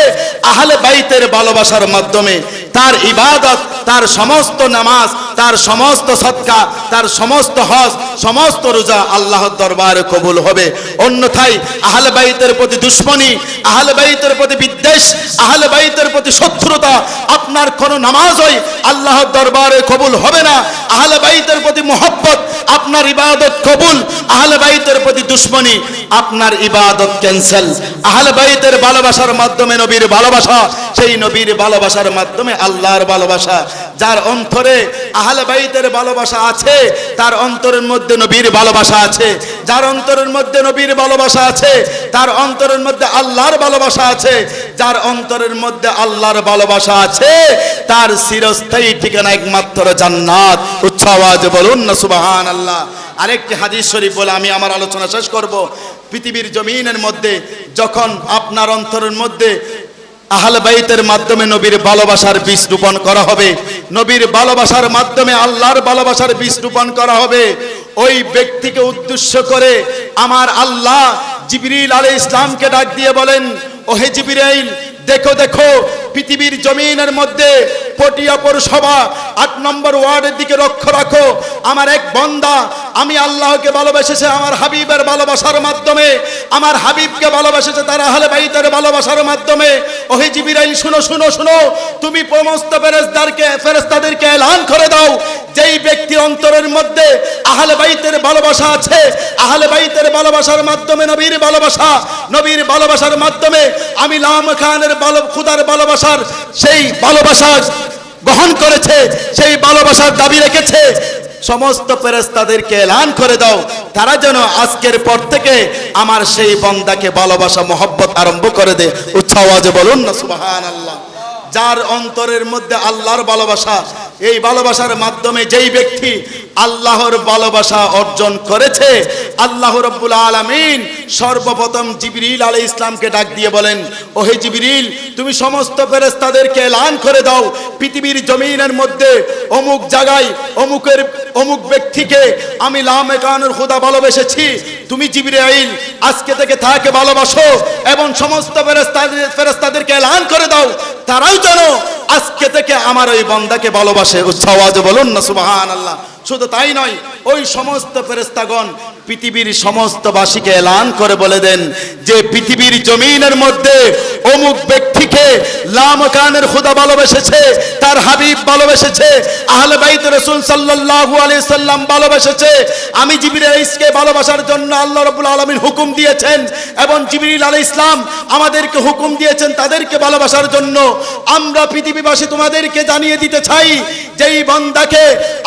আহলে বাইতের ভালোবাসার মাধ্যমে, তার ইবাদত, তার সমস্ত নামাজ, তার সমস্ত সদকা, তার সমস্ত হজ, সমস্ত রোজা আল্লাহর দরবারে কবুল হবে। অন্যথায় আহলে বাইতের প্রতি দুশমনী, আহলে বাইতের প্রতি বিদ্বেষ, আহলে বাইতের প্রতি শত্রুতা, আপনার কোনো নামাজই আল্লাহর দরবারে কবুল হবে না। আহলে বাইতের প্রতি মুহাব্বত, আপনার ইবাদত কবুল। আহলে বাইতের প্রতি দুশমনী, আপনার ইবাদত ক্যান্সেল। আহলে বাইতের ভালোবাসার মাধ্যমে নবীর ভালোবাসা, সেই নবীর ভালোবাসার মাধ্যমে আল্লাহর ভালোবাসা। যার অন্তরে আহলে বাইতের ভালোবাসা আছে, তার অন্তরের মধ্যে নবীর ভালোবাসা আছে। যার অন্তরের মধ্যে নবীর ভালোবাসা আছে, তার অন্তরের মধ্যে আল্লাহর ভালোবাসা আছে। যার অন্তরের মধ্যে আল্লাহর ভালোবাসা আছে, তার চিরস্থায়ী ঠিকানা একমাত্র জান্নাত। উচ্চ আওয়াজে বলুন না সুবহানাল্লাহ। আরেকটি হাদিস শরীফ বলে আমি আমার আলোচনা শেষ করব। পৃথিবীর জমিনের মধ্যে যখন আপনার অন্তরের মধ্যে আহলে বাইতের মাধ্যমে নবীর ভালোবাসার বীজ রোপণ করা হবে, নবীর ভালোবাসার মাধ্যমে আল্লাহর ভালোবাসার বীজ রোপণ করা হবে, ওই ব্যক্তিকে উদ্দেশ্য করে আমার আল্লাহ জিবরিল আলাইহিস সালামকে ডাক দিয়ে বলেন, ওহে জিবরাইল, দেখো দেখো পৃথিবীর জমিনের মধ্যে পটিয়া পৌরসভা 8 নম্বর ওয়ার্ডের দিকে লক্ষ্য রাখো। আমার এক বান্দা আমি আল্লাহকে ভালোবেসেছে আমার হাবিবের ভালোবাসার মাধ্যমে, আমার হাবিবকে ভালোবেসেছে তার আহলে বাইতের ভালোবাসার মাধ্যমে। ওহে জিবরাইল শুনো শুনো শুনো, তুমি সমস্ত ফেরেশতাদেরকে এলান করে দাও, যেই ব্যক্তির অন্তরের মধ্যে আহলে বাইতের ভালোবাসা আছে, আহলে বাইতের ভালোবাসার মাধ্যমে নবীর ভালোবাসা, নবীর ভালোবাসার মাধ্যমে আমি লাম খানের খুদার ভালোবাসার সেই ভালোবাসা গ্রহণ করেছে, সেই ভালোবাসার দাবি রেখেছে, সমস্ত ফেরেশতাদেরকে এলান করে দাও তারা যেন আজকের পর থেকে আমার সেই বান্দাকে ভালোবাসা মহব্বত আরম্ভ করে দে। উচ্চ আওয়াজে বলুন না সুবহানাল্লাহ। যার অন্তরের মধ্যে আল্লাহর ভালোবাসা, এই ভালোবাসার মাধ্যমে যেই ব্যক্তি আল্লাহর ভালোবাসা অর্জন করেছে, আল্লাহ রাব্বুল আলামিন সর্বপ্রথম জিবরিল আলাইহিস সালামকে ডাক দিয়ে বলেন, ওহে জিবরিল তুমি সমস্ত ফেরেশতাদেরকে এলান করে দাও পৃথিবীর জমিনের মধ্যে অমুক জায়গায় অমুক ব্যক্তিকে আমি লামে কানুর খোদা ভালোবেসেছি, তুমি জিবরাইল আজকে থেকে তাকে ভালোবাসো এবং সমস্ত ফেরেশতাদেরকে এলান করে দাও তারাও যেন আজকে থেকে আমার ওই বান্দাকে ভালোবাসে। উচ্চ আওয়াজে বলুন না সুবহানাল্লাহ। শুধু তাই নয়, ওই সমস্ত ফেরেশতাগণ পৃথিবীর সমস্ত বাসীকে এলান করে বলে দেন যে পৃথিবীর জমিনের মধ্যে অমুক ব্যক্তিকে লামকানের খোদা ভালোবেসেছে, তার হাবিব ভালোবেসেছে, আহলে বাইত রাসূল সাল্লাল্লাহু আলাইহি সাল্লাম ভালোবেসেছে। আমি জিবরাইলকে ভালোবাসার জন্য আল্লাহ রাব্বুল আলামিন হুকুম দিয়েছেন এবং জিবরিল আলাইহিস সালাম আমাদেরকে হুকুম দিয়েছেন তাদেরকে ভালোবাসার জন্য। আমরা পৃথিবীবাসী তোমাদেরকে জানিয়ে দিতে চাই, যেই বান্দাকে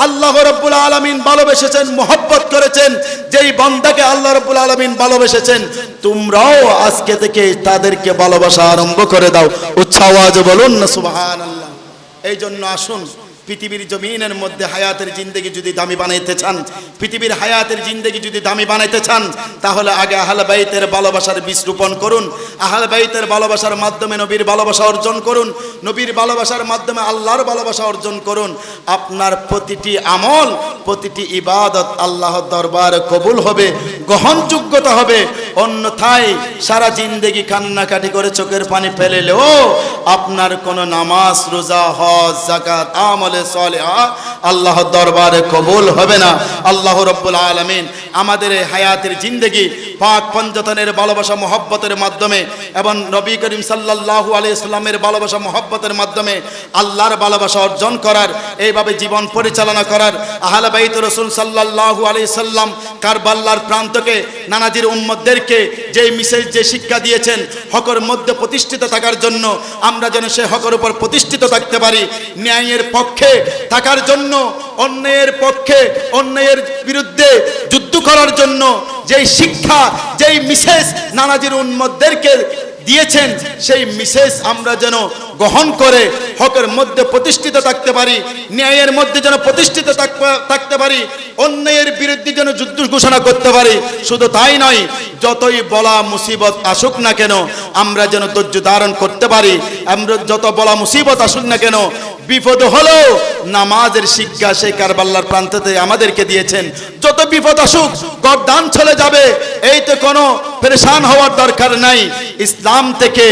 আল্লাহ রাব্বুল আলামিন ভালোবেসেছেন, মহব্বত করেছেন, যেই বান্দাকে আল্লাহ রাব্বুল আলামিন ভালোবেসেছেন, তোমরাও আজকে থেকে তাদেরকে ভালোবাসা আরম্ভ করে দাও। উচ্চ আওয়াজে বলুন না সুবহানাল্লাহ। এই জন্য আসুন, পৃথিবীর জমিনের মধ্যে হায়াতের জিন্দেগি যদি দামি বানাইতে চান, পৃথিবীর হায়াতের জিন্দেগি যদি দামি বানাইতে চান, তাহলে আগে আহলে বাইতের ভালোবাসার বীজ রোপণ করুন। আহলে বাইতের ভালোবাসার মাধ্যমে নবীর ভালোবাসা অর্জন করুন, নবীর ভালোবাসার মাধ্যমে আল্লাহর ভালোবাসা অর্জন করুন। আপনার প্রতিটি আমল, প্রতিটি ইবাদত আল্লাহর দরবারে কবুল হবে, গ্রহণযোগ্যতা হবে। অন্যথায় সারা জিন্দেগি কান্নাকাটি করে চোখের পানি ফেলেলেও আপনার কোনো নামাজ, রোজা, হজ, যাকাত, আমলে সালেহা আল্লাহর দরবারে কবুল হবে না। আল্লাহ রাব্বুল আলামিন আমাদের এই হায়াতের জিন্দেগি পাক পঞ্জতনের ভালোবাসা মহব্বতের মাধ্যমে এবং নবী করিম সাল্লাল্লাহু আলাইহি সাল্লামের ভালোবাসা মহব্বতের মাধ্যমে আল্লাহর ভালোবাসা অর্জন করার, এইভাবে জীবন পরিচালনা করার। আহলে বাইত রাসূল সাল্লাল্লাহু আলাইহি সাল্লাম কারবালার প্রান্তকে নানাজির উম্মতদেরকে যে মেসেজ, যে শিক্ষা দিয়েছেন হকের মধ্যে প্রতিষ্ঠিত থাকার জন্য, আমরা যেন সেই হকের উপর প্রতিষ্ঠিত থাকতে পারি, ন্যায়ের পক্ষে থাকার জন্য, অন্যায়ের পক্ষে, অন্যায়ের বিরুদ্ধে যুদ্ধ করার জন্য যেই শিক্ষা, যেই মেসেজ নানাজির উম্মতদেরকে দিয়েছেন, সেই মেসেজ আমরা যেন গ্রহণ করে হকের মধ্যে প্রতিষ্ঠিত থাকতে পারি, ন্যায়ের মধ্যে যেন প্রতিষ্ঠিত থাকতে পারি, অন্যায়ের বিরুদ্ধে যেন যুদ্ধ ঘোষণা করতে পারি। শুধু তাই নয়, যতই বলা মুসিবত আসুক না কেন আমরা যেন ধৈর্য ধারণ করতে পারি। আমরা যত বলা মুসিবত আসুক না কেন, বিপদ হলো নামাজের শিক্ষা সেই কারবালার প্রান্ততে আমাদেরকে দিয়েছেন। যত বিপদ আসুক গর্দান চলে যাবে, এই তো কোনো পেরেশান হওয়ার দরকার নাই। ইসলাম থেকে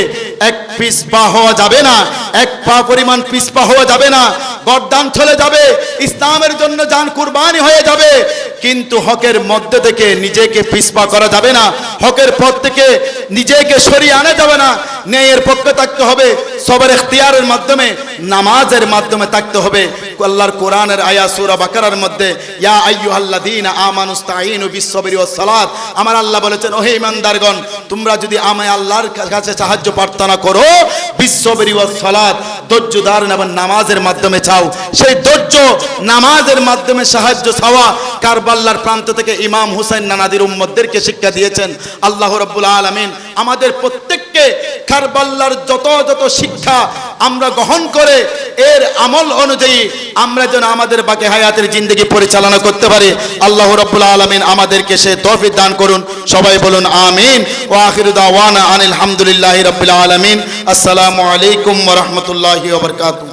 এক পিছপা হওয়া যাবে না, এক পা পরিমাণ পিছপা হওয়া যাবে না। গর্দান চলে যাবে, ইসলামের জন্য জান কুরবানি হয়ে যাবে, কিন্তু হকের মধ্যে থেকে নিজেকে পিছপা করা যাবে না, হকের পথ থেকে নিজেকে সরিয়ে আনা যাবে না। ন্যায়ের পক্ষে থাকতে হবে, সবর ইখতিয়ারের মাধ্যমে, নামাজের মাধ্যমে থাকতে হবে। আল্লাহর কোরআনের আয়াত সূরা বাকারার মধ্যে, ইয়া আইয়ুহাল্লাযীনা আমানুস্তাঈনু বিস-সাবরি ওয়াস-সালাত, আমার আল্লাহ বলেছেন ওহে ঈমানদারগণ, তোমরা যদি আমি আল্লাহর কাছে সাহায্য প্রার্থনা করো বিস-সাবরি ওয়াস-সালাত, ধৈর্য ধারণ এবং নামাজের মাধ্যমে চাও। সেই ধৈর্য নামাজের মাধ্যমে সাহায্য চাওয়া কারবালার প্রান্ত থেকে ইমাম হুসাইন নানাদির উম্মতদেরকে শিক্ষা দিয়েছেন। আল্লাহ রাব্বুল আলামিন আমাদের প্রত্যেককে কারবালার যত যত শিক্ষা আমরা গ্রহণ করে এর আমল অনুযায়ী আমরা যেন আমাদের বাকি হায়াতের জিন্দেগি পরিচালনা করতে পারি। আল্লাহ রাব্বুল আলামিন আমাদেরকে সে তৌফিক দান করুন। সবাই বলুন আমিন। ওয়া আখিরু দাওয়ানা আনিল হামদুলিল্লাহি রাব্বিল আলামিন। আসসালামু আলাইকুম ওয়া রাহমাতুল্লাহি ওয়া বারাকাতুহু।